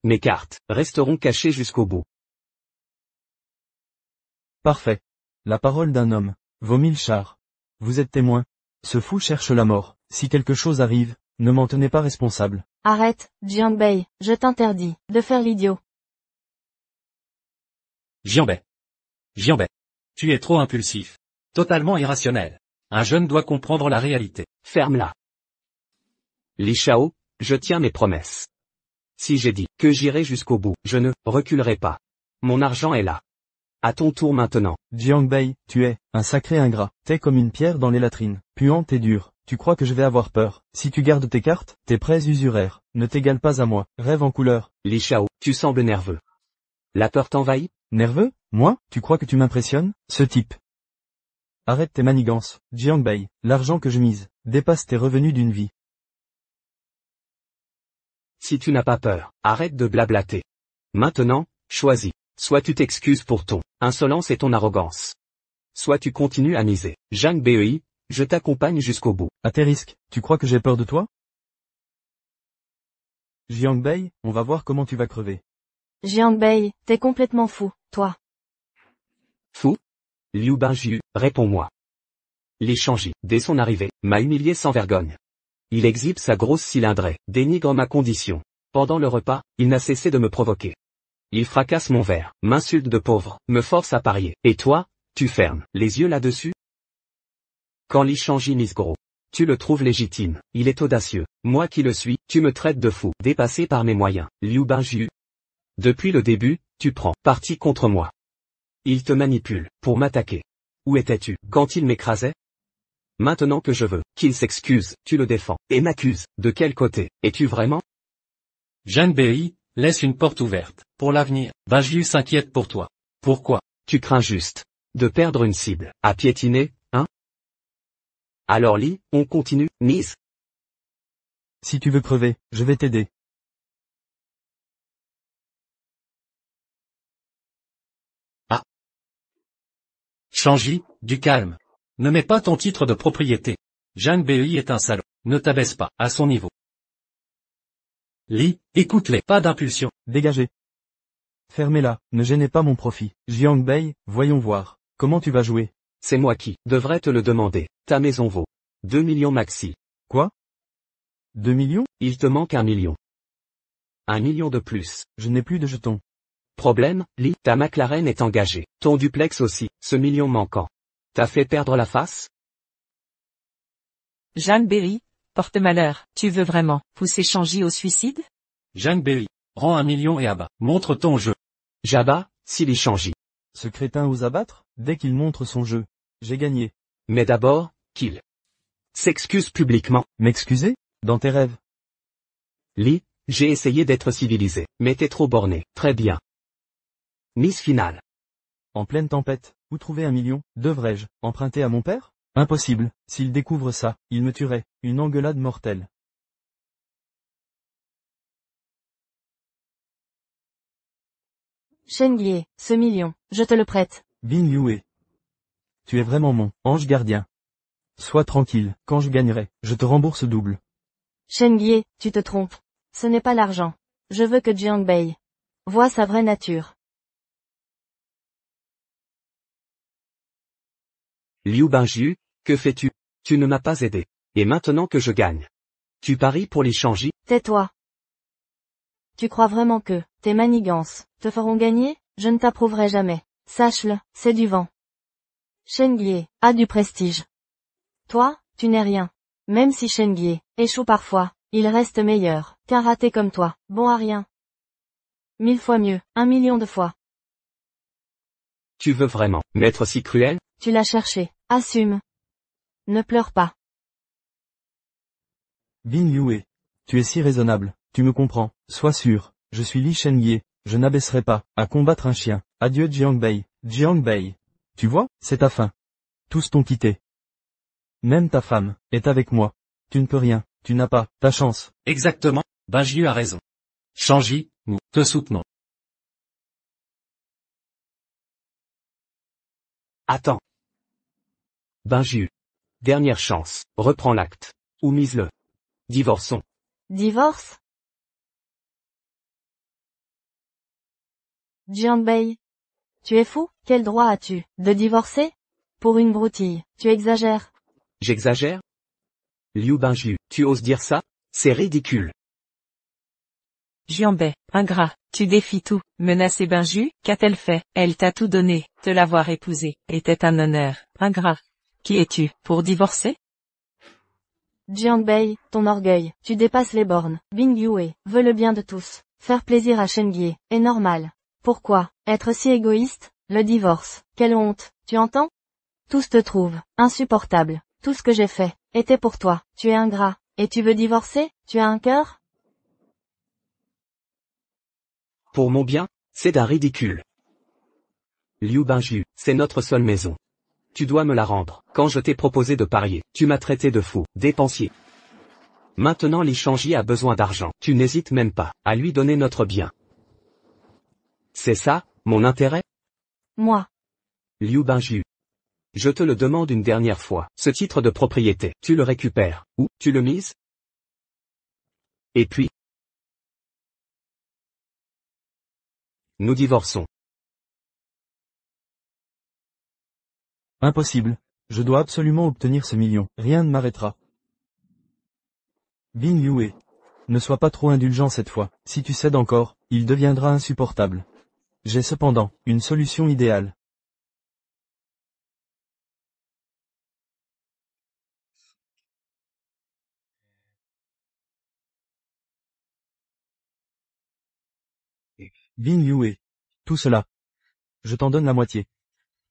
Mes cartes resteront cachées jusqu'au bout. Parfait. La parole d'un homme vaut 1000 chars. Vous êtes témoin. Ce fou cherche la mort. Si quelque chose arrive, ne m'en tenez pas responsable. Arrête, Jiangbei, je t'interdis de faire l'idiot. Jianbei. Jianbei. Tu es trop impulsif. Totalement irrationnel. Un jeune doit comprendre la réalité. Ferme-la. Li Shao, je tiens mes promesses. Si j'ai dit que j'irai jusqu'au bout, je ne reculerai pas. Mon argent est là. À ton tour maintenant. Jiangbei, tu es un sacré ingrat. T'es comme une pierre dans les latrines, puante et dure. Tu crois que je vais avoir peur? Si tu gardes tes cartes, tes prêts usuraires ne t'égalent pas à moi. Rêve en couleur. Li Shao, tu sembles nerveux. La peur t'envahit? Nerveux? Moi? Tu crois que tu m'impressionnes? Ce type. Arrête tes manigances, Jiangbei. L'argent que je mise dépasse tes revenus d'une vie. Si tu n'as pas peur, arrête de blablater. Maintenant, choisis. Soit tu t'excuses pour ton insolence et ton arrogance. Soit tu continues à miser. Zhang Bei, je t'accompagne jusqu'au bout. À tes risques, tu crois que j'ai peur de toi? Jiangbei, on va voir comment tu vas crever. Jiangbei, t'es complètement fou, toi. Fou? Liu Bingyu, réponds-moi. Li Shangji, dès son arrivée, m'a humilié sans vergogne. Il exhibe sa grosse cylindrée, dénigre ma condition. Pendant le repas, il n'a cessé de me provoquer. Il fracasse mon verre, m'insulte de pauvre, me force à parier. Et toi, tu fermes les yeux là-dessus? Quand Li Shangji mise gros, tu le trouves légitime, il est audacieux. Moi qui le suis, tu me traites de fou, dépassé par mes moyens. Liu Bingyu. Depuis le début, tu prends parti contre moi. Il te manipule, pour m'attaquer. Où étais-tu, quand il m'écrasait? Maintenant que je veux qu'il s'excuse, tu le défends, et m'accuses. De quel côté es-tu vraiment? Zhang Bei, laisse une porte ouverte. Pour l'avenir, Bingyu s'inquiète pour toi. Pourquoi? Tu crains juste de perdre une cible, à piétiner, hein? Alors Li, on continue, mise? Si tu veux crever, je vais t'aider. Shangji, du calme. Ne mets pas ton titre de propriété. Zhang Bei est un salaud. Ne t'abaisse pas, à son niveau. Li, écoute-les, pas d'impulsion. Dégagez. Fermez-la, ne gênez pas mon profit. Jiangbei, voyons voir. Comment tu vas jouer? C'est moi qui devrais te le demander. Ta maison vaut 2 millions maxi. Quoi? 2 millions? Il te manque 1 million. 1 million de plus. Je n'ai plus de jetons. Problème, Li, ta McLaren est engagée. Ton duplex aussi, ce million manquant. T'as fait perdre la face? Zhang Bei, porte malheur, tu veux vraiment pousser Shangji au suicide? Zhang Bei, rends 1 million et abat. Montre ton jeu. Jabba, si Li Shangji. Ce crétin ose abattre? Dès qu'il montre son jeu. J'ai gagné. Mais d'abord, qu'il s'excuse publiquement. M'excuser? Dans tes rêves. Li, j'ai essayé d'être civilisé, mais t'es trop borné. Très bien. Mise finale. En pleine tempête, où trouver 1 million? Devrais-je emprunter à mon père? Impossible. S'il découvre ça, il me tuerait. Une engueulade mortelle. Shengie, ce million, je te le prête. Bin Yue. Tu es vraiment mon ange gardien. Sois tranquille, quand je gagnerai, je te rembourse double. Shengie, tu te trompes. Ce n'est pas l'argent. Je veux que Jiangbei voie sa vraie nature. Liu Bingyu, que fais-tu? Tu ne m'as pas aidé. Et maintenant que je gagne, tu paries pour Li Shangji? Tais-toi. Tu crois vraiment que tes manigances te feront gagner? Je ne t'approuverai jamais. Sache-le, c'est du vent. Shengie a du prestige. Toi, tu n'es rien. Même si Shengie échoue parfois, il reste meilleur qu'un raté comme toi, bon à rien. 1000 fois mieux, 1 million de fois. Tu veux vraiment m'être si cruel? Tu l'as cherché, assume. Ne pleure pas. Bin Yue. Tu es si raisonnable, tu me comprends, sois sûr, je suis Li Shengie, je n'abaisserai pas à combattre un chien. Adieu Jiangbei. Jiangbei. Tu vois, c'est ta fin. Tous t'ont quitté. Même ta femme est avec moi. Tu ne peux rien, tu n'as pas ta chance. Exactement, Bingyu a raison. Shangji, nous te soutenons. Attends. Binju. Dernière chance. Reprends l'acte. Ou mise-le. Divorçons. Divorce? Jianbei. Tu es fou? Quel droit as-tu de divorcer? Pour une broutille, tu exagères. J'exagère? Liu Binju, tu oses dire ça? C'est ridicule. Jianbei, ingrat, tu défies tout. Menacer Binju, qu'a-t-elle fait? Elle t'a tout donné, te l'avoir épousée, était un honneur. Ingrat. Qui es-tu, pour divorcer? Jianbei, ton orgueil, tu dépasses les bornes. Bing Yue veut le bien de tous. Faire plaisir à Shengie est normal. Pourquoi être si égoïste? Le divorce, quelle honte, tu entends? Tous te trouvent insupportable. Tout ce que j'ai fait était pour toi. Tu es ingrat. Et tu veux divorcer? Tu as un cœur? Pour mon bien, c'est d'un ridicule. Liu Binju, c'est notre seule maison. Tu dois me la rendre. Quand je t'ai proposé de parier, tu m'as traité de fou, dépensier. Maintenant Li Shangji a besoin d'argent. Tu n'hésites même pas à lui donner notre bien. C'est ça, mon intérêt? Moi. Liu Binju. Je te le demande une dernière fois. Ce titre de propriété, tu le récupères, ou tu le mises? Et puis? Nous divorçons. Impossible. Je dois absolument obtenir ce million. Rien ne m'arrêtera. Bing Yue. Ne sois pas trop indulgent cette fois. Si tu cèdes encore, il deviendra insupportable. J'ai cependant une solution idéale. Bing Yue. Tout cela. Je t'en donne la moitié.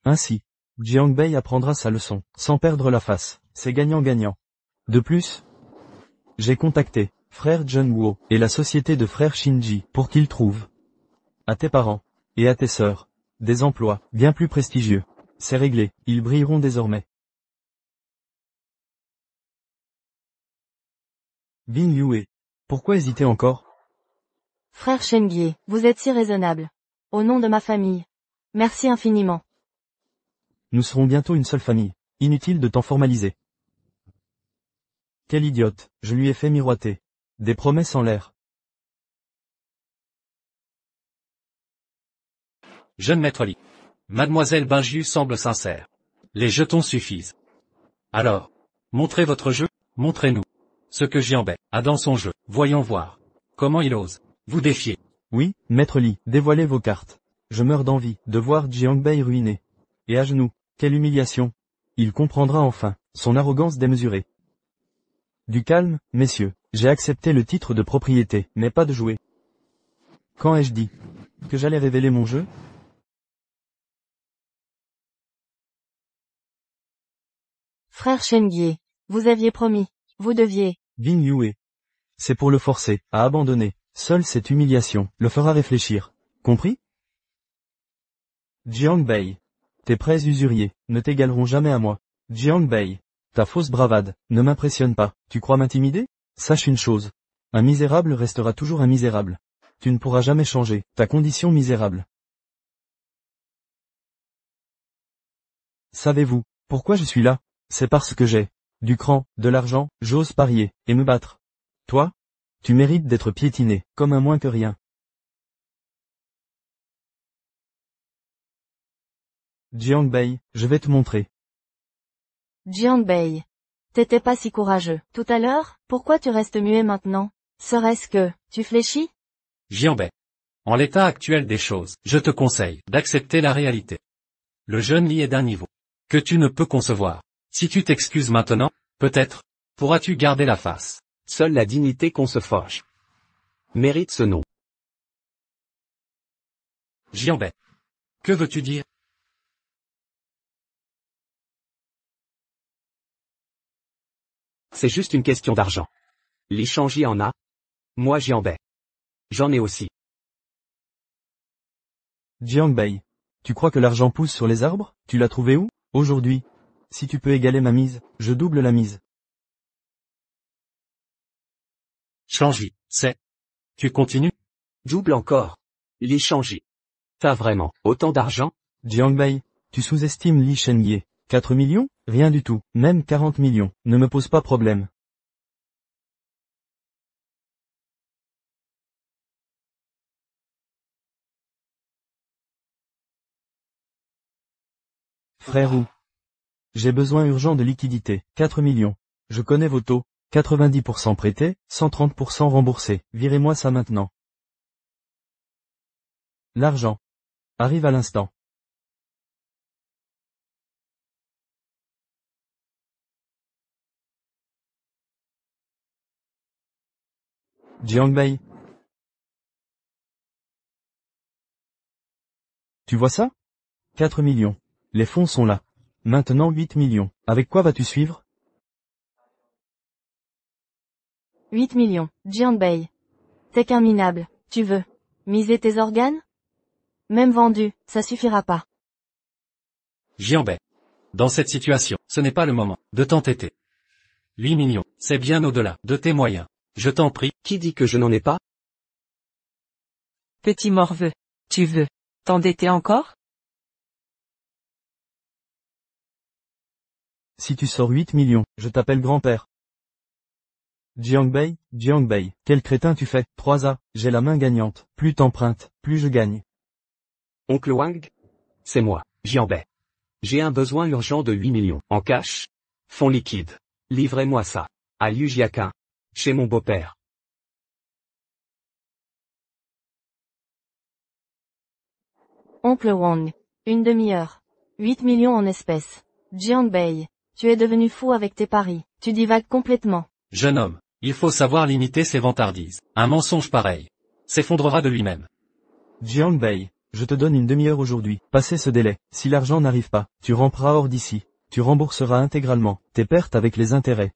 Ainsi, Jianbei apprendra sa leçon, sans perdre la face. C'est gagnant-gagnant. De plus, j'ai contacté frère Zhenhuo et la société de frère Shinji pour qu'ils trouvent à tes parents et à tes sœurs des emplois bien plus prestigieux. C'est réglé, ils brilleront désormais. Bing Yue. Pourquoi hésiter encore? Frère Shengie, vous êtes si raisonnable. Au nom de ma famille. Merci infiniment. Nous serons bientôt une seule famille. Inutile de t'en formaliser. Quel idiote, je lui ai fait miroiter. Des promesses en l'air. Jeune maître Li. Mademoiselle Binju semble sincère. Les jetons suffisent. Alors, montrez votre jeu, montrez-nous ce que Jianbei a dans son jeu. Voyons voir. Comment il ose vous défier. Oui, maître Li, dévoilez vos cartes. Je meurs d'envie de voir Jianbei ruiné. Et à genoux, quelle humiliation. Il comprendra enfin son arrogance démesurée. Du calme, messieurs, j'ai accepté le titre de propriété, mais pas de jouer. Quand ai-je dit que j'allais révéler mon jeu? Frère Shengie, vous aviez promis. Vous deviez. Bing Yue. C'est pour le forcer à abandonner. Seule cette humiliation le fera réfléchir. Compris? Jianbei. Tes prêts usuriers ne t'égaleront jamais à moi. Jianbei. Ta fausse bravade ne m'impressionne pas. Tu crois m'intimider? Sache une chose. Un misérable restera toujours un misérable. Tu ne pourras jamais changer ta condition misérable. Savez-vous pourquoi je suis là? C'est parce que j'ai du cran, de l'argent, j'ose parier et me battre. Toi? Tu mérites d'être piétiné, comme un moins que rien. Jianbei, je vais te montrer. Jianbei. T'étais pas si courageux. Tout à l'heure, pourquoi tu restes muet maintenant? Serait-ce que, tu fléchis? Jianbei. En l'état actuel des choses, je te conseille d'accepter la réalité. Le jeune Li est d'un niveau que tu ne peux concevoir. Si tu t'excuses maintenant, peut-être, pourras-tu garder la face. Seule la dignité qu'on se forge mérite ce nom. Jianbei. Que veux-tu dire? C'est juste une question d'argent. Li Shangji en a. Moi Jianbei. J'en ai aussi. Jianbei. Tu crois que l'argent pousse sur les arbres? Tu l'as trouvé où? Aujourd'hui. Si tu peux égaler ma mise, je double la mise. Shangji, c'est. Tu continues? Double encore. Li Shangji. T'as vraiment autant d'argent? Jianbei, Tu sous-estimes Li Shenye. 4 millions? Rien du tout, même 40 millions, ne me pose pas problème. Frère ou? J'ai besoin urgent de liquidité, 4 millions. Je connais vos taux, 90% prêtés, 130% remboursés, virez-moi ça maintenant. L'argent arrive à l'instant. Jiangbei. Tu vois ça? 4 millions. Les fonds sont là. Maintenant 8 millions. Avec quoi vas-tu suivre? 8 millions, Jiangbei. T'es qu'un minable, tu veux miser tes organes? Même vendu, ça suffira pas. Jianbei. Dans cette situation, ce n'est pas le moment de t'entêter. 8 millions, c'est bien au-delà de tes moyens. Je t'en prie. Qui dit que je n'en ai pas? Petit morveux. Tu veux t'endetter encore? Si tu sors 8 millions, je t'appelle grand-père. Jiangbei, quel crétin tu fais? 3A, j'ai la main gagnante. Plus t'empruntes, plus je gagne. Oncle Wang? C'est moi, Jianbei. J'ai un besoin urgent de 8 millions. En cash? Fonds liquides. Livrez-moi ça. À Liu Jiaqin. Chez mon beau-père. Oncle Wang. Une demi-heure. 8 millions en espèces. Jiangbei. Tu es devenu fou avec tes paris. Tu divagues complètement. Jeune homme, il faut savoir limiter ses vantardises. Un mensonge pareil s'effondrera de lui-même. Jiangbei, je te donne une demi-heure aujourd'hui. Passez ce délai. Si l'argent n'arrive pas, tu ramperas hors d'ici. Tu rembourseras intégralement tes pertes avec les intérêts.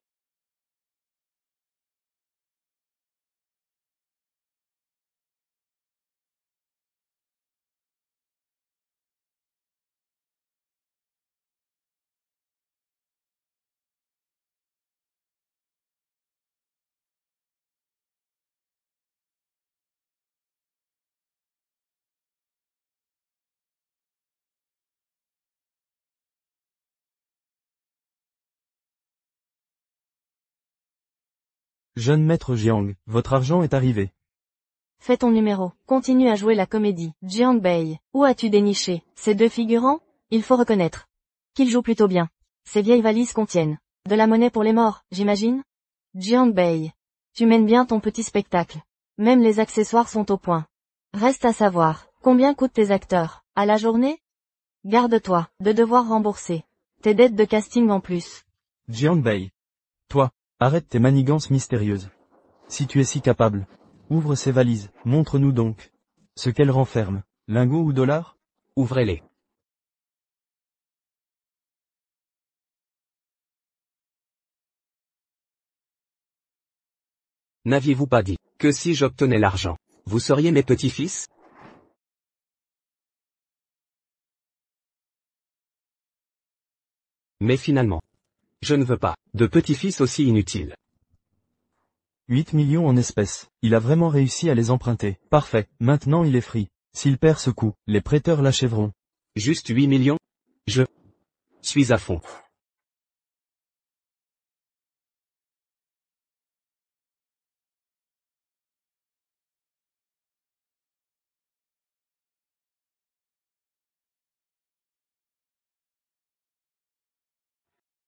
Jeune maître Jiang, votre argent est arrivé. Fais ton numéro. Continue à jouer la comédie. Jiangbei. Où as-tu déniché ces deux figurants? Il faut reconnaître qu'ils jouent plutôt bien. Ces vieilles valises contiennent de la monnaie pour les morts, j'imagine? Jiangbei. Tu mènes bien ton petit spectacle. Même les accessoires sont au point. Reste à savoir, combien coûtent tes acteurs, à la journée? Garde-toi, de devoir rembourser tes dettes de casting en plus. Jiangbei. Toi, arrête tes manigances mystérieuses. Si tu es si capable, ouvre ces valises, montre-nous donc ce qu'elles renferment. Lingots ou dollars? Ouvrez-les. N'aviez-vous pas dit que si j'obtenais l'argent, vous seriez mes petits-fils? Mais finalement, je ne veux pas de petits-fils aussi inutiles. 8 millions en espèces. Il a vraiment réussi à les emprunter. Parfait, maintenant il est free. S'il perd ce coup, les prêteurs l'achèveront. Juste 8 millions? Je suis à fond.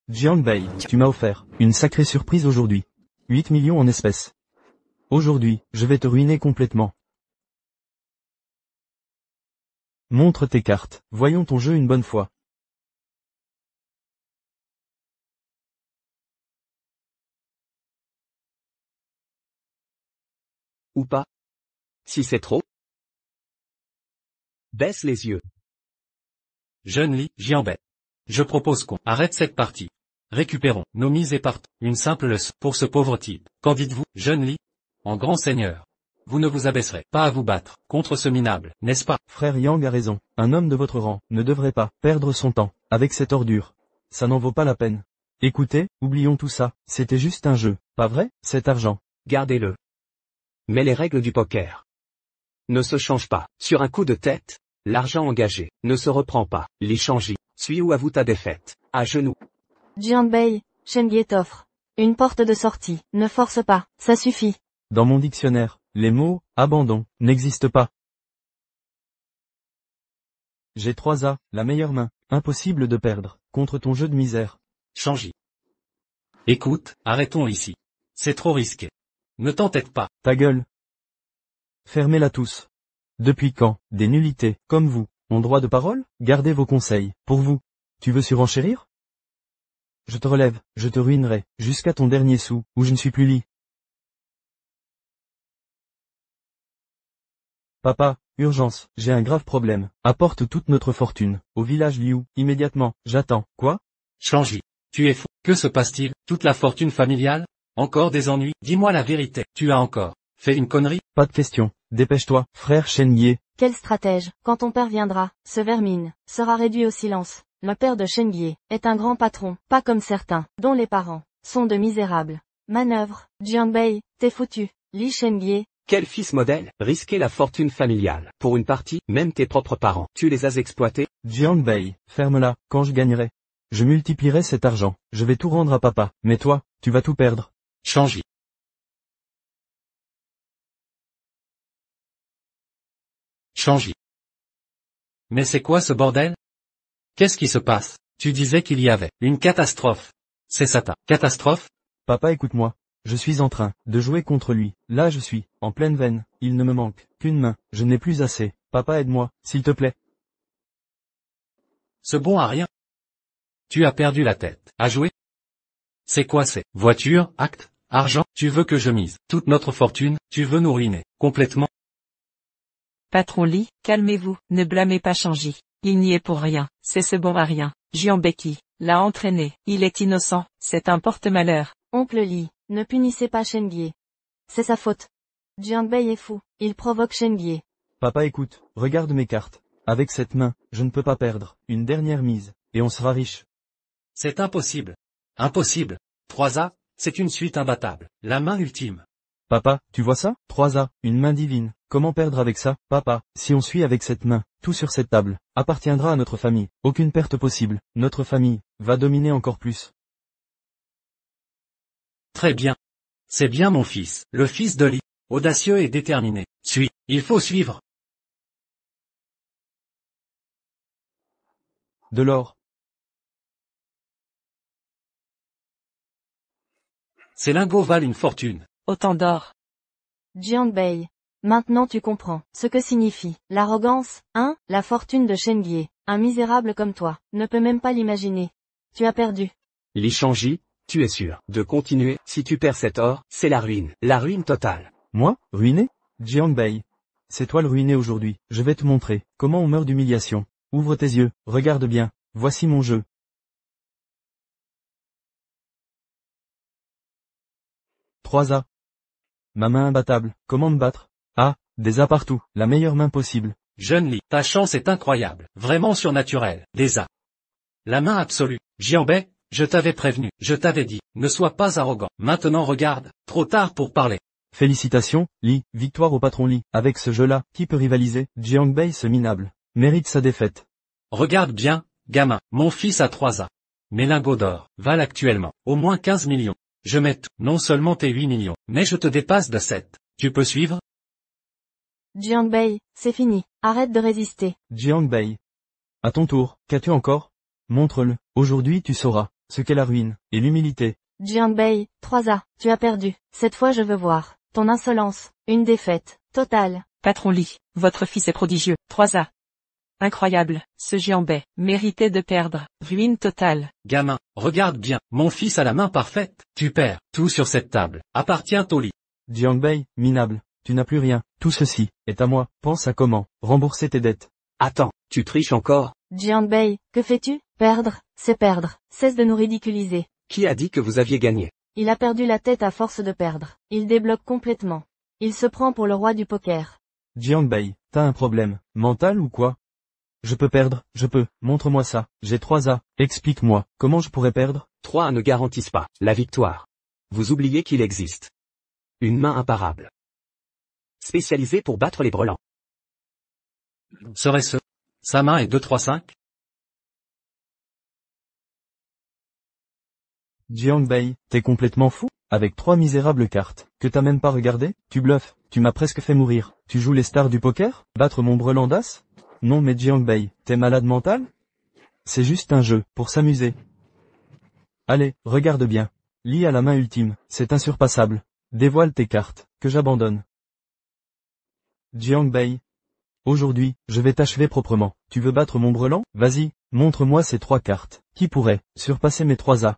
Jiangbei, tu m'as offert une sacrée surprise aujourd'hui. 8 millions en espèces. Aujourd'hui, je vais te ruiner complètement. Montre tes cartes, voyons ton jeu une bonne fois. Ou pas? Si c'est trop? Baisse les yeux. Jeune Li Jianbei. Je propose qu'on arrête cette partie. Récupérons nos mises et partons. Une simple leçon pour ce pauvre type. Qu'en dites-vous, jeune Li? En grand seigneur. Vous ne vous abaisserez pas à vous battre contre ce minable, n'est-ce pas? Frère Yang a raison, un homme de votre rang ne devrait pas perdre son temps avec cette ordure. Ça n'en vaut pas la peine. Écoutez, oublions tout ça, c'était juste un jeu, pas vrai, cet argent. Gardez-le. Mais les règles du poker ne se changent pas sur un coup de tête. L'argent engagé ne se reprend pas. Li Shangji, suis ou avoue ta défaite. À genoux. Jianbei, Shengie t'offre une porte de sortie. Ne force pas, ça suffit. Dans mon dictionnaire, les mots « abandon » n'existent pas. J'ai 3 A, la meilleure main, impossible de perdre, contre ton jeu de misère. Shangji. Écoute, arrêtons ici. C'est trop risqué. Ne t'entête pas. Ta gueule. Fermez-la tous. Depuis quand, des nullités, comme vous, ont droit de parole? Gardez vos conseils, pour vous. Tu veux surenchérir? Je te relève, je te ruinerai, jusqu'à ton dernier sou, où je ne suis plus Li. Papa, urgence, j'ai un grave problème. Apporte toute notre fortune, au village Liu, immédiatement, j'attends. Quoi? Shangji. Tu es fou. Que se passe-t-il? Toute la fortune familiale? Encore des ennuis? Dis-moi la vérité. Tu as encore fait une connerie? Pas de question. Dépêche-toi, frère Shengie. Quel stratège, quand ton père viendra, ce vermine, sera réduit au silence. Le père de Shengie est un grand patron, pas comme certains, dont les parents sont de misérables. Manœuvre, Jianbei, t'es foutu. Li Shengie. Quel fils modèle? Risquer la fortune familiale. Pour une partie, même tes propres parents. Tu les as exploités? Jianbei, ferme-la, quand je gagnerai. Je multiplierai cet argent, je vais tout rendre à papa, mais toi, tu vas tout perdre. Shangji. Shangji. Mais c'est quoi ce bordel? Qu'est-ce qui se passe? Tu disais qu'il y avait une catastrophe. C'est ça ta catastrophe? Papa, écoute-moi. Je suis en train de jouer contre lui. Là je suis, en pleine veine. Il ne me manque qu'une main. Je n'ai plus assez. Papa, aide-moi, s'il te plaît. Ce bon à rien. Tu as perdu la tête. À jouer? C'est quoi ces voitures, actes, argent? Tu veux que je mise toute notre fortune? Tu veux nous ruiner complètement? Patron Li, calmez-vous, ne blâmez pas Shangji. Il n'y est pour rien, c'est ce bon à rien. Jianbei qui l'a entraîné, il est innocent, c'est un porte-malheur. Oncle Li, ne punissez pas Shengie. C'est sa faute. Jianbei est fou, il provoque Shengie. Papa, écoute, regarde mes cartes. Avec cette main, je ne peux pas perdre. Une dernière mise, et on sera riche. C'est impossible. Impossible. 3A, c'est une suite imbattable. La main ultime. Papa, tu vois ça? 3A, une main divine. Comment perdre avec ça? Papa, si on suit avec cette main, tout sur cette table, appartiendra à notre famille. Aucune perte possible. Notre famille va dominer encore plus. Très bien. C'est bien mon fils, le fils de Li. Audacieux et déterminé. Suis. Il faut suivre. De l'or. Ces lingots valent une fortune. Autant d'or. Jianbei. Maintenant tu comprends ce que signifie l'arrogance, hein? La fortune de Shengie. Un misérable comme toi ne peut même pas l'imaginer. Tu as perdu. Li Shangji, tu es sûr de continuer? Si tu perds cet or, c'est la ruine totale. Moi, ruiné? Jianbei. C'est toi le ruiné aujourd'hui. Je vais te montrer comment on meurt d'humiliation. Ouvre tes yeux, regarde bien. Voici mon jeu. 3A. Ma main imbattable. Comment me battre? Ah, des A partout. La meilleure main possible. Jeune Li, ta chance est incroyable. Vraiment surnaturelle. Des A. La main absolue. Jianbei, je t'avais prévenu. Je t'avais dit, ne sois pas arrogant. Maintenant regarde, trop tard pour parler. Félicitations, Li, victoire au patron Li. Avec ce jeu-là, qui peut rivaliser? Jianbei, ce minable, mérite sa défaite. Regarde bien, gamin, mon fils a 3 A. Mes lingots d'or valent actuellement au moins 15 millions. Je mets tout, non seulement tes 8 millions, mais je te dépasse de 7. Tu peux suivre? Jianbei, c'est fini. Arrête de résister. Jianbei. À ton tour, qu'as-tu encore? Montre-le. Aujourd'hui tu sauras ce qu'est la ruine et l'humilité. Jianbei, 3A, tu as perdu. Cette fois je veux voir ton insolence. Une défaite totale. Patron Li, votre fils est prodigieux. 3A. Incroyable, ce Jianbei méritait de perdre. Ruine totale. Gamin, regarde bien, mon fils a la main parfaite. Tu perds, tout sur cette table, appartient au Li. Jianbei, minable, tu n'as plus rien. Tout ceci est à moi. Pense à comment rembourser tes dettes. Attends, tu triches encore? Jianbei, que fais-tu? Perdre, c'est perdre. Cesse de nous ridiculiser. Qui a dit que vous aviez gagné? Il a perdu la tête à force de perdre. Il débloque complètement. Il se prend pour le roi du poker. Jianbei, t'as un problème mental ou quoi? Je peux perdre, je peux. Montre-moi ça. J'ai 3A. Explique-moi, comment je pourrais perdre? 3 ne garantissent pas la victoire. Vous oubliez qu'il existe une main imparable, spécialisée pour battre les brelans. Serait-ce Sa main est 2-3-5? Jiang Bei, t'es complètement fou? Avec 3 misérables cartes, que t'as même pas regardé? Tu bluffes, tu m'as presque fait mourir. Tu joues les stars du poker? Battre mon brelan d'as? Non mais Jiang Bei, t'es malade mental? C'est juste un jeu, pour s'amuser. Allez, regarde bien. Lis à la main ultime, c'est insurpassable. Dévoile tes cartes, que j'abandonne. Jiang Bei. Aujourd'hui, je vais t'achever proprement. Tu veux battre mon brelan? Vas-y, montre-moi ces 3 cartes. Qui pourrait surpasser mes 3 as?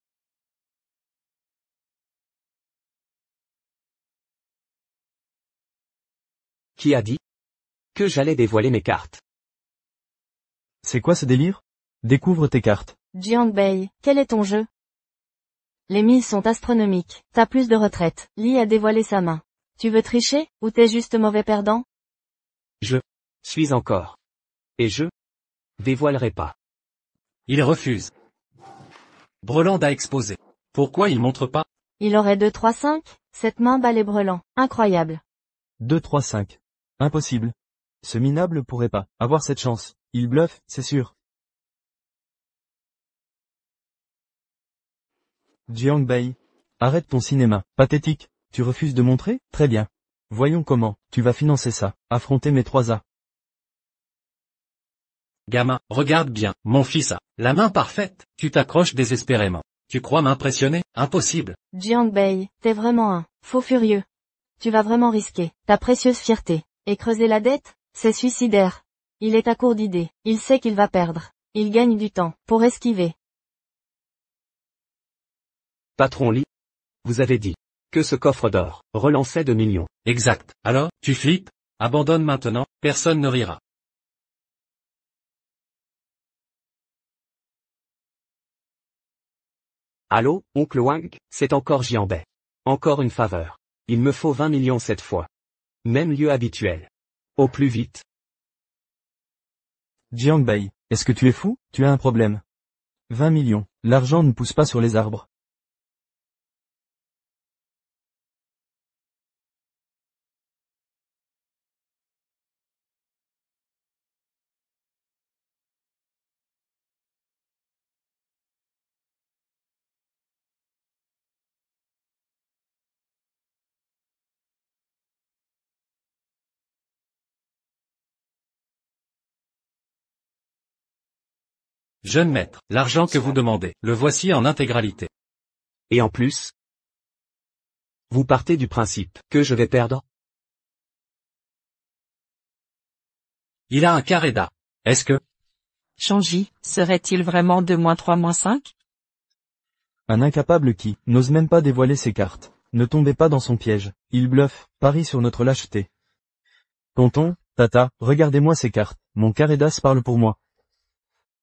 Qui a dit que j'allais dévoiler mes cartes? C'est quoi ce délire? Découvre tes cartes. Jiang Bei, quel est ton jeu? Les mises sont astronomiques. T'as plus de retraite. Li a dévoilé sa main. Tu veux tricher, ou t'es juste mauvais perdant? Je suis encore. Et je dévoilerai pas. Il refuse. Breland a exposé. Pourquoi il montre pas? Il aurait 2-3-5? Cette main bat les brelans. Incroyable. 2, 3, 5. Impossible. Ce minable pourrait pas avoir cette chance. Il bluffe, c'est sûr. Jiang Bei. Arrête ton cinéma. Pathétique. Tu refuses de montrer? Très bien. Voyons comment tu vas financer ça. Affronter mes 3 as. Gamin, regarde bien, mon fils a la main parfaite. Tu t'accroches désespérément. Tu crois m'impressionner? Impossible. Jiang Bei, t'es vraiment un faux furieux. Tu vas vraiment risquer ta précieuse fierté. Et creuser la dette? C'est suicidaire. Il est à court d'idées. Il sait qu'il va perdre. Il gagne du temps pour esquiver. Patron Li, vous avez dit que ce coffre d'or relançait 2 millions. Exact. Alors, tu flippes? Abandonne maintenant, personne ne rira. Allô, oncle Wang, c'est encore Jiang Bei. Encore une faveur. Il me faut 20 millions cette fois. Même lieu habituel. Au plus vite. Jiang Bei, est-ce que tu es fou? Tu as un problème. 20 millions. L'argent ne pousse pas sur les arbres. Jeune maître, l'argent que vous demandez, le voici en intégralité. Et en plus, vous partez du principe que je vais perdre? Il a un carré d'A. Est-ce que... Shanji, serait-il vraiment 2-3-5? Un incapable qui n'ose même pas dévoiler ses cartes. Ne tombez pas dans son piège. Il bluffe, parie sur notre lâcheté. Tonton, tata, regardez-moi ces cartes. Mon carré d'as parle pour moi.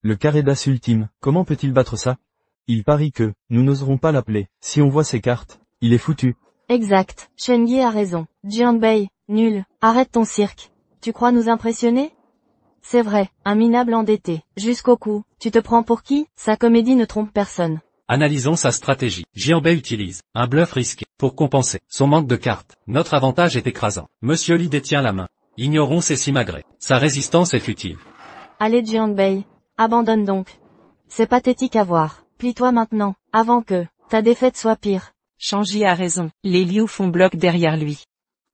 Le carré d'as ultime, comment peut-il battre ça? Il parie que, nous n'oserons pas l'appeler. Si on voit ses cartes, il est foutu. Exact. Shen Yi a raison. Jiang Bei, nul. Arrête ton cirque. Tu crois nous impressionner? C'est vrai, un minable endetté. Jusqu'au cou. Tu te prends pour qui? Sa comédie ne trompe personne. Analysons sa stratégie. Jiang Bei utilise un bluff risqué pour compenser son manque de cartes. Notre avantage est écrasant. Monsieur Li détient la main. Ignorons ses simagrées. Sa résistance est futile. Allez Jiang Bei. Abandonne donc. C'est pathétique à voir. Plie-toi maintenant, avant que ta défaite soit pire. Shanji a raison. Les Liu font bloc derrière lui.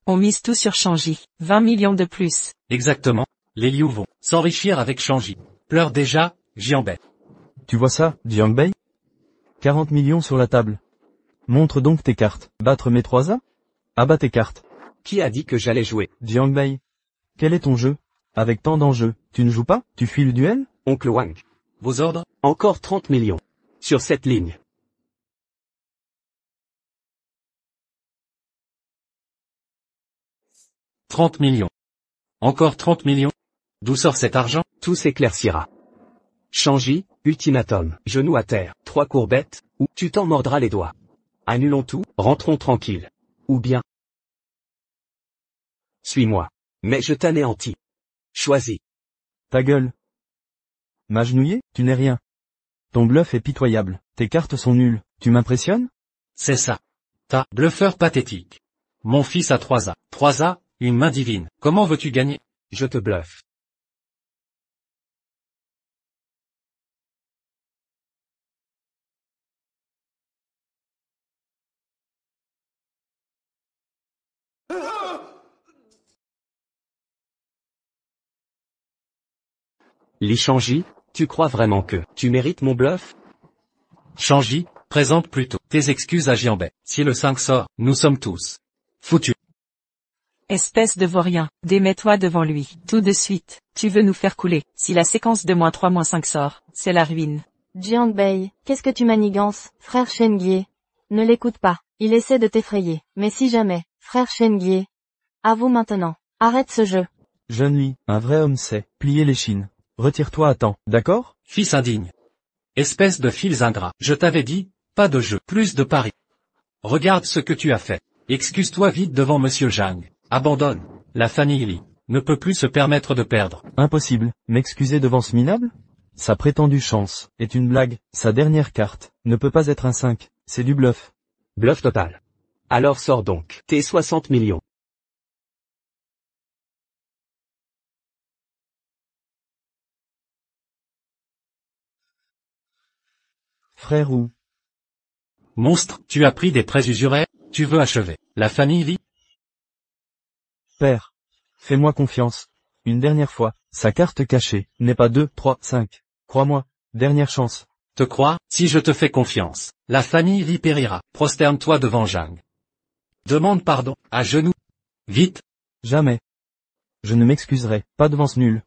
On mise tout sur Shanji. 20 millions de plus. Exactement. Les Liu vont s'enrichir avec Shanji. Pleure déjà, Jiang Bei. Tu vois ça, Jiang Bei? 40 millions sur la table. Montre donc tes cartes. Battre mes 3 as? Abat tes cartes. Qui a dit que j'allais jouer? Jiang Bei. Quel est ton jeu? Avec tant d'enjeux, tu ne joues pas? Tu fuis le duel? Oncle Wang. Vos ordres? Encore 30 millions. Sur cette ligne. « 30 millions. Encore 30 millions? D'où sort cet argent? Tout s'éclaircira. Shanji, ultimatum, genou à terre, 3 courbettes, ou tu t'en mordras les doigts. Annulons tout, rentrons tranquilles. Ou bien. Suis-moi. Mais je t'anéantis. Choisis. Ta gueule. M'agenouiller? Tu n'es rien. Ton bluff est pitoyable. Tes cartes sont nulles. Tu m'impressionnes? C'est ça. Ta bluffeur pathétique. Mon fils a 3 as. 3 as, une main divine. Comment veux-tu gagner? Je te bluffe. Li Shangji, tu crois vraiment que tu mérites mon bluff? Shangji, présente plutôt tes excuses à Jianbei. Si le 5 sort, nous sommes tous foutus. Espèce de vaurien, démets-toi devant lui, tout de suite, tu veux nous faire couler. Si la séquence de -3-5 sort, c'est la ruine. Jiang Bei, qu'est-ce que tu manigances, frère Shengie? Ne l'écoute pas, il essaie de t'effrayer, mais si jamais, frère Shengie. Avoue maintenant, arrête ce jeu. Jeune Li, un vrai homme sait plier les chines. Retire-toi à temps, d'accord? Fils indigne. Espèce de fils ingrats. Je t'avais dit, pas de jeu, plus de paris. Regarde ce que tu as fait. Excuse-toi vite devant Monsieur Zhang. Abandonne. La famille Li ne peut plus se permettre de perdre. Impossible, m'excuser devant ce minable? Sa prétendue chance est une blague, sa dernière carte ne peut pas être un 5, c'est du bluff. Bluff total. Alors sors donc tes 60 millions. Frère ou? Monstre, tu as pris des prêts usuraires, tu veux achever la famille Li? Père. Fais-moi confiance. Une dernière fois, sa carte cachée n'est pas 2, 3, 5. Crois-moi, dernière chance. Te crois, si je te fais confiance, la famille Li périra. Prosterne-toi devant Zhang. Demande pardon, à genoux. Vite. Jamais. Je ne m'excuserai pas devant ce nul.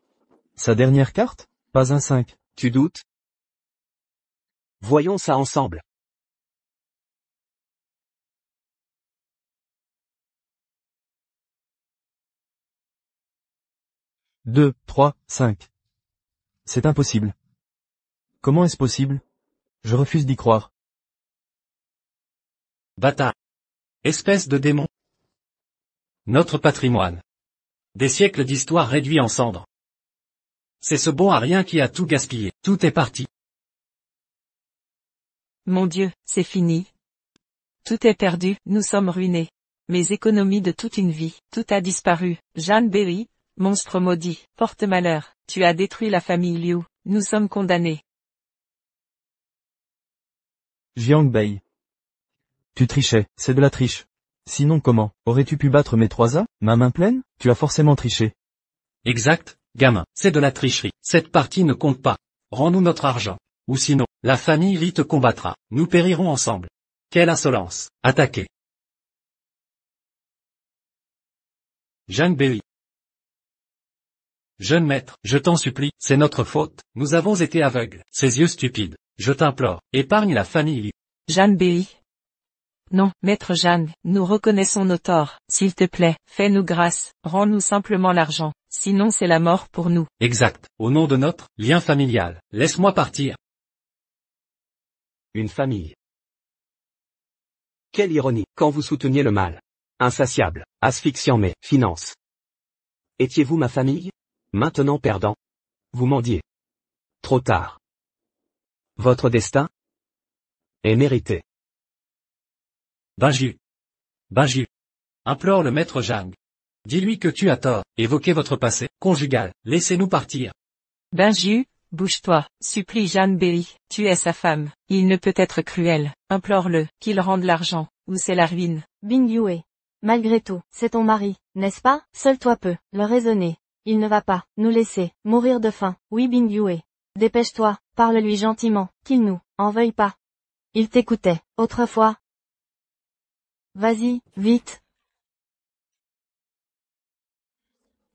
Sa dernière carte? Pas un 5. Tu doutes? Voyons ça ensemble. Deux, 3, 5. C'est impossible. Comment est-ce possible? Je refuse d'y croire. Bâtard. Espèce de démon. Notre patrimoine. Des siècles d'histoire réduits en cendres. C'est ce bon à rien qui a tout gaspillé. Tout est parti. Mon Dieu, c'est fini. Tout est perdu, nous sommes ruinés. Mes économies de toute une vie, tout a disparu. Jeanne Berry, monstre maudit, porte-malheur, tu as détruit la famille Liu, nous sommes condamnés. Jiang Bei. Tu trichais, c'est de la triche. Sinon comment, aurais-tu pu battre mes 3 as, ma main pleine? Tu as forcément triché. Exact, gamin, c'est de la tricherie. Cette partie ne compte pas. Rends-nous notre argent. Ou sinon, la famille Li te combattra. Nous périrons ensemble. Quelle insolence. Attaquez. Jeanne Berry. Jeune maître, je t'en supplie, c'est notre faute, nous avons été aveugles. Ces yeux stupides. Je t'implore, épargne la famille Li. Jeanne Berry. Non, maître Jeanne, nous reconnaissons nos torts, s'il te plaît, fais-nous grâce, rends-nous simplement l'argent, sinon c'est la mort pour nous. Exact, au nom de notre lien familial, laisse-moi partir. Une famille. Quelle ironie, quand vous souteniez le mal. Insatiable, asphyxiant mais, finance. Étiez-vous ma famille? Maintenant perdant. Vous mendiez. Trop tard. Votre destin est mérité. Benju. Implore le maître Zhang. Dis-lui que tu as tort, évoquez votre passé, conjugal, laissez-nous partir. Benju, bouge-toi, supplie Jeanne Berry, tu es sa femme, il ne peut être cruel, implore-le, qu'il rende l'argent, ou c'est la ruine. Bing Yue. Malgré tout, c'est ton mari, n'est-ce pas? Seul toi peux le raisonner. Il ne va pas nous laisser mourir de faim. Oui Bing Yue. Dépêche-toi, parle-lui gentiment, qu'il nous en veuille pas. Il t'écoutait, autrefois. Vas-y, vite.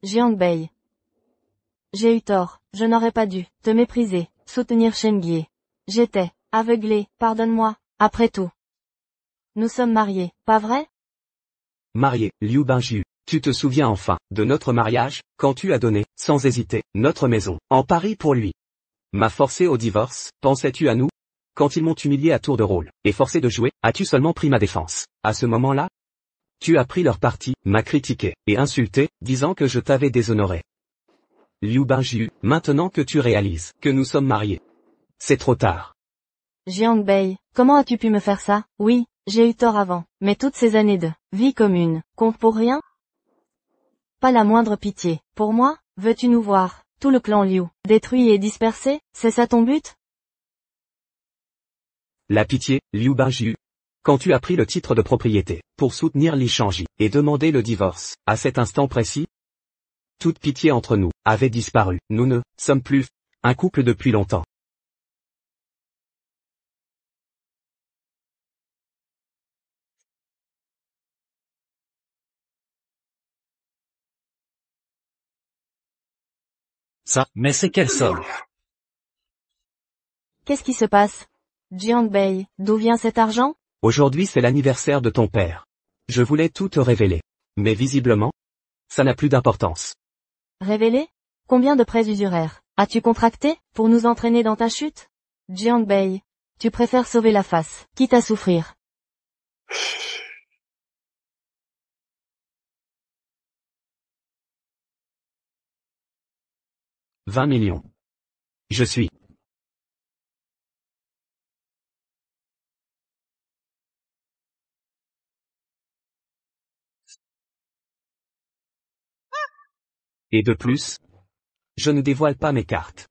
Jiang Bei. J'ai eu tort, je n'aurais pas dû te mépriser, soutenir Shengie. J'étais aveuglé, pardonne-moi, après tout. Nous sommes mariés, pas vrai? Marié, Liu Benju, tu te souviens enfin de notre mariage, quand tu as donné, sans hésiter, notre maison, en pari pour lui. M'a forcé au divorce, pensais-tu à nous? Quand ils m'ont humilié à tour de rôle, et forcé de jouer, as-tu seulement pris ma défense? À ce moment-là? Tu as pris leur parti, m'as critiqué, et insulté, disant que je t'avais déshonoré. Liu Benju, maintenant que tu réalises que nous sommes mariés. C'est trop tard. Jiang Bei, comment as-tu pu me faire ça? Oui, j'ai eu tort avant, mais toutes ces années de vie commune, comptent pour rien? Pas la moindre pitié. Pour moi, veux-tu nous voir, tout le clan Liu, détruit et dispersé? C'est ça ton but? La pitié, Liu Benju. Quand tu as pris le titre de propriété, pour soutenir Li Shangji, et demander le divorce, à cet instant précis? Toute pitié entre nous, avait disparu, nous ne sommes plus Un couple depuis longtemps. Ça, mais c'est quelle somme? Qu'est-ce qui se passe? Jiang Bei, d'où vient cet argent? Aujourd'hui c'est l'anniversaire de ton père. Je voulais tout te révéler. Mais visiblement, ça n'a plus d'importance. Révélé? Combien de prêts usuraires as-tu contracté, pour nous entraîner dans ta chute? Jiang Bei, tu préfères sauver la face, quitte à souffrir. « 20 millions. Je suis. Et de plus, je ne dévoile pas mes cartes.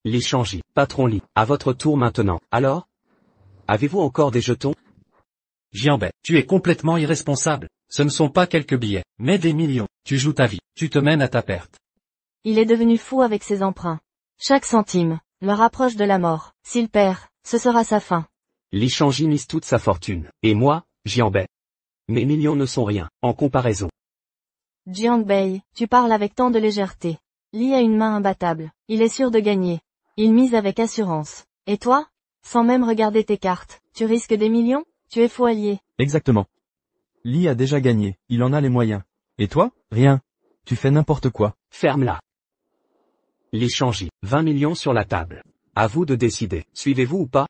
Li Shangji, patron Li, à votre tour maintenant. Alors? Avez-vous encore des jetons? Jiang Bei, tu es complètement irresponsable. Ce ne sont pas quelques billets, mais des millions. Tu joues ta vie, tu te mènes à ta perte. Il est devenu fou avec ses emprunts. Chaque centime le rapproche de la mort. S'il perd, ce sera sa fin. Li Shangji mise toute sa fortune. Et moi, Jiang Bei. Mes millions ne sont rien, en comparaison. Jiang Bei, tu parles avec tant de légèreté. Li a une main imbattable. Il est sûr de gagner. Il mise avec assurance. Et toi? Sans même regarder tes cartes, tu risques des millions? Tu es fou allié. Exactement. Li a déjà gagné, il en a les moyens. Et toi? Rien. Tu fais n'importe quoi. Ferme-la. Li Shangji, 20 millions sur la table. À vous de décider. Suivez-vous ou pas?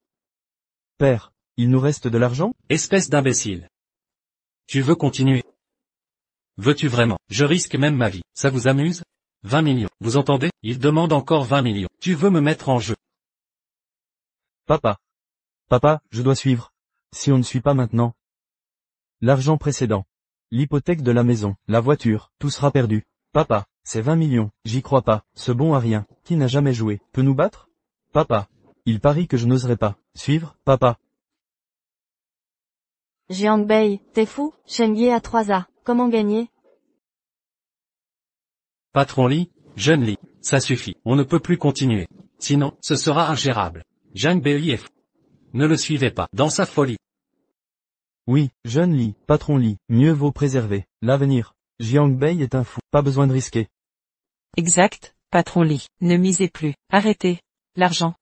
Père, il nous reste de l'argent? Espèce d'imbécile. Tu veux continuer? Veux-tu vraiment? Je risque même ma vie. Ça vous amuse? 20 millions. Vous entendez? Il demande encore 20 millions. Tu veux me mettre en jeu? Papa. Papa, je dois suivre. Si on ne suit pas maintenant. L'argent précédent. L'hypothèque de la maison, la voiture, tout sera perdu. Papa, c'est 20 millions, j'y crois pas, ce bon à rien, qui n'a jamais joué, peut nous battre? Papa. Il parie que je n'oserais pas. Suivre, papa. Jiang Bei, t'es fou? Shen Ye a 3 A. Comment gagner? Patron Li, jeune Li, ça suffit. On ne peut plus continuer. Sinon, ce sera ingérable. Jiang Bei est fou. Ne le suivez pas dans sa folie. Oui, jeune Li, patron Li, mieux vaut préserver l'avenir. Jiang Bei est un fou, pas besoin de risquer. Exact, patron Li. Ne misez plus. Arrêtez. L'argent.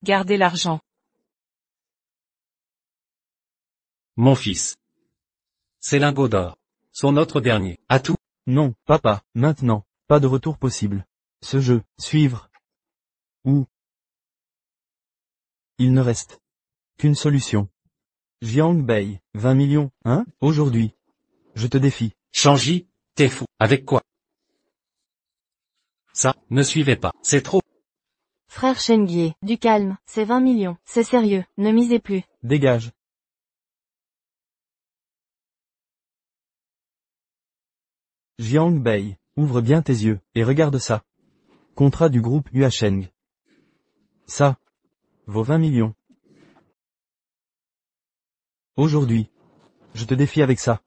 Gardez l'argent. Mon fils. Ces lingots d'or sont notre dernier atout. Non, papa, maintenant, pas de retour possible. Ce jeu, suivre. Ou. Il ne reste qu'une solution. Jiang Bei, 20 millions, hein, aujourd'hui. Je te défie. Shangji, t'es fou. Avec quoi? Ça, ne suivez pas, c'est trop. Frère Shen Ye, du calme, c'est 20 millions, c'est sérieux, ne misez plus. Dégage. Jiang Bei, ouvre bien tes yeux, et regarde ça. Contrat du groupe Yuasheng. Ça. Vaut 20 millions. Aujourd'hui. Je te défie avec ça.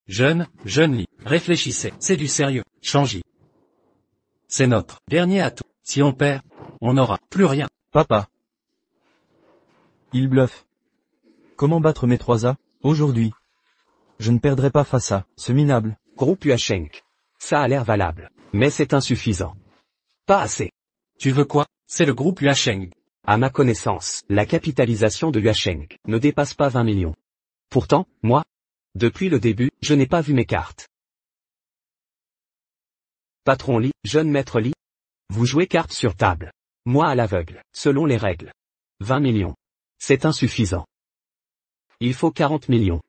Jeune Li, réfléchissez, c'est du sérieux. Shangji. C'est notre dernier atout. Si on perd, on n'aura plus rien. Papa. Il bluffe. Comment battre mes 3 A, aujourd'hui? Je ne perdrai pas face à ce minable. Groupe Yuasheng. Ça a l'air valable. Mais c'est insuffisant. Pas assez. Tu veux quoi? C'est le groupe Yuasheng. À ma connaissance, la capitalisation de Yuasheng ne dépasse pas 20 millions. Pourtant, moi, depuis le début, je n'ai pas vu mes cartes. Patron Li, jeune maître Li. Vous jouez carte sur table. Moi à l'aveugle, selon les règles. 20 millions. C'est insuffisant. Il faut 40 millions.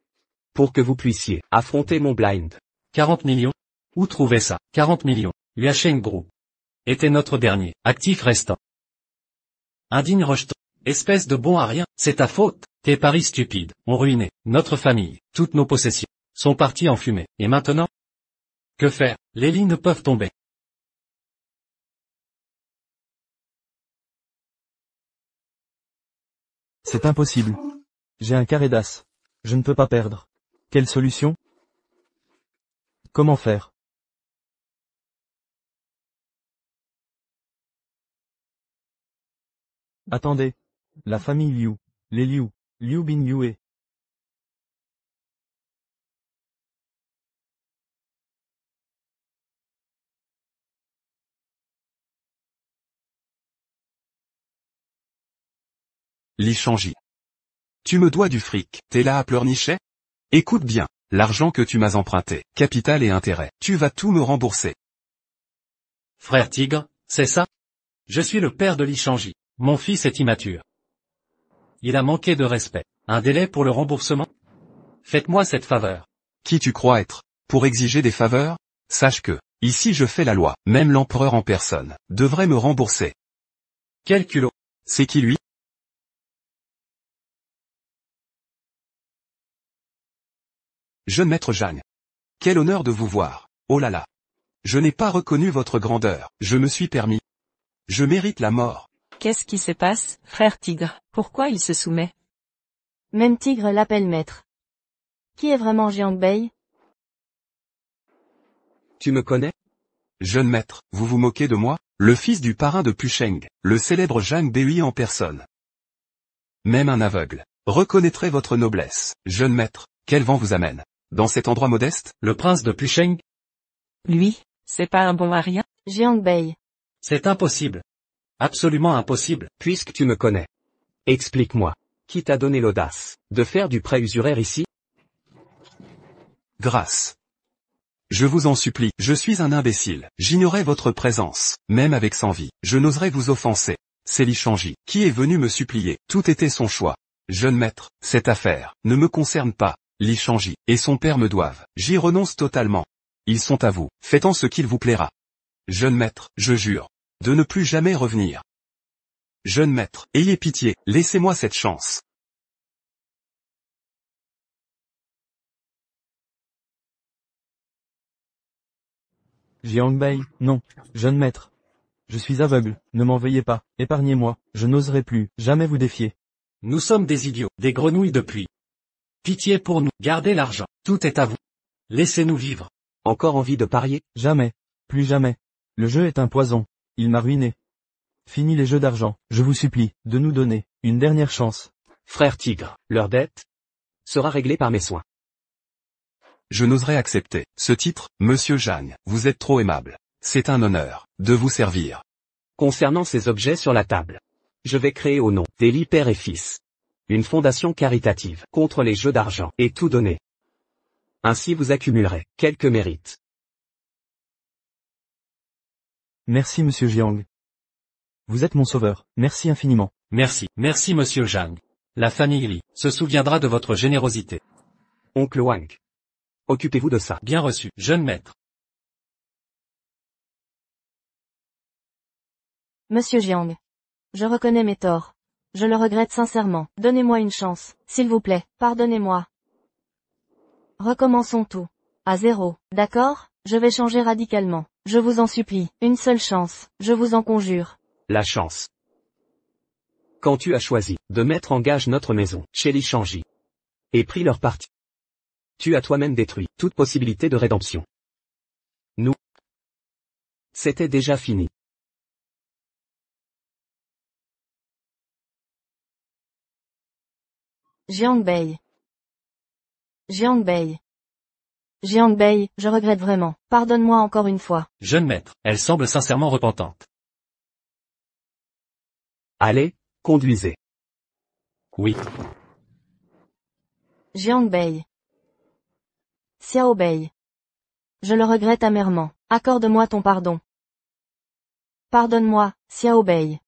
Pour que vous puissiez affronter mon blind. 40 millions? Où trouver ça? 40 millions. Yuasheng Group était notre dernier actif restant. Indigne rejeton. Espèce de bon à rien, c'est ta faute. Tes paris stupides ont ruiné notre famille. Toutes nos possessions sont parties en fumée. Et maintenant? Que faire? Les lits ne peuvent tomber. C'est impossible. J'ai un carré d'as. Je ne peux pas perdre. Quelle solution? Comment faire? Attendez. La famille Liu. Les Liu. Liu Bingyue. Li Shangji. Tu me dois du fric, t'es là à pleurnicher? Écoute bien, l'argent que tu m'as emprunté, capital et intérêt, tu vas tout me rembourser. Frère Tigre, c'est ça? Je suis le père de Li Shangji. Mon fils est immature. Il a manqué de respect. Un délai pour le remboursement? Faites-moi cette faveur. Qui tu crois être? Pour exiger des faveurs? Sache que, ici je fais la loi, même l'empereur en personne, devrait me rembourser. Quel culot. C'est qui lui? Jeune maître Zhang. Quel honneur de vous voir. Oh là là. Je n'ai pas reconnu votre grandeur, je me suis permis. Je mérite la mort. Qu'est-ce qui se passe, frère Tigre? Pourquoi il se soumet? Même Tigre l'appelle maître. Qui est vraiment Jiang Bei? Tu me connais? Jeune maître, vous vous moquez de moi? Le fils du parrain de Pusheng, le célèbre Zhang Bei en personne. Même un aveugle reconnaîtrait votre noblesse. Jeune maître, quel vent vous amène? Dans cet endroit modeste? Le prince de Pusheng? Lui, c'est pas un bon à rien? Jiang Bei. C'est impossible. Absolument impossible. Puisque tu me connais. Explique-moi. Qui t'a donné l'audace de faire du prêt usuraire ici? Grâce. Je vous en supplie, je suis un imbécile, j'ignorais votre présence, même avec 100 vies, je n'oserais vous offenser. C'est Li Shangji, qui est venu me supplier, tout était son choix. Jeune maître, cette affaire, ne me concerne pas, Li Shangji, et son père me doivent, j'y renonce totalement. Ils sont à vous, faites-en ce qu'il vous plaira. Jeune maître, je jure, de ne plus jamais revenir. Jeune maître, ayez pitié, laissez-moi cette chance. Jiang Bei, non. Jeune maître. Je suis aveugle, ne m'en veuillez pas, épargnez-moi, je n'oserai plus, jamais vous défier. Nous sommes des idiots, des grenouilles de pluie. Pitié pour nous, gardez l'argent, tout est à vous. Laissez-nous vivre. Encore envie de parier? Jamais. Plus jamais. Le jeu est un poison. Il m'a ruiné. Fini les jeux d'argent, je vous supplie, de nous donner une dernière chance. Frère Tigre, leur dette sera réglée par mes soins. Je n'oserais accepter ce titre, Monsieur Zhang, vous êtes trop aimable. C'est un honneur de vous servir. Concernant ces objets sur la table, je vais créer au nom d'Eli père et fils une fondation caritative contre les jeux d'argent et tout donner. Ainsi vous accumulerez quelques mérites. Merci Monsieur Jiang. Vous êtes mon sauveur, merci infiniment. Merci, merci monsieur Zhang. La famille Li se souviendra de votre générosité. Oncle Wang. Occupez-vous de ça. Bien reçu, jeune maître. Monsieur Jiang. Je reconnais mes torts. Je le regrette sincèrement. Donnez-moi une chance, s'il vous plaît, pardonnez-moi. Recommençons tout. À zéro, d'accord? Je vais changer radicalement. Je vous en supplie, une seule chance, je vous en conjure. La chance. Quand tu as choisi de mettre en gage notre maison chez Li Shangji et pris leur parti, tu as toi-même détruit toute possibilité de rédemption. Nous, c'était déjà fini. Jiang Bei. Jiang Bei. Jiang Bei, je regrette vraiment. Pardonne-moi encore une fois. Jeune maître, elle semble sincèrement repentante. Allez, conduisez. Oui. Jiang Bei. Xiao Bei. Je le regrette amèrement. Accorde-moi ton pardon. Pardonne-moi, Xiao Bei.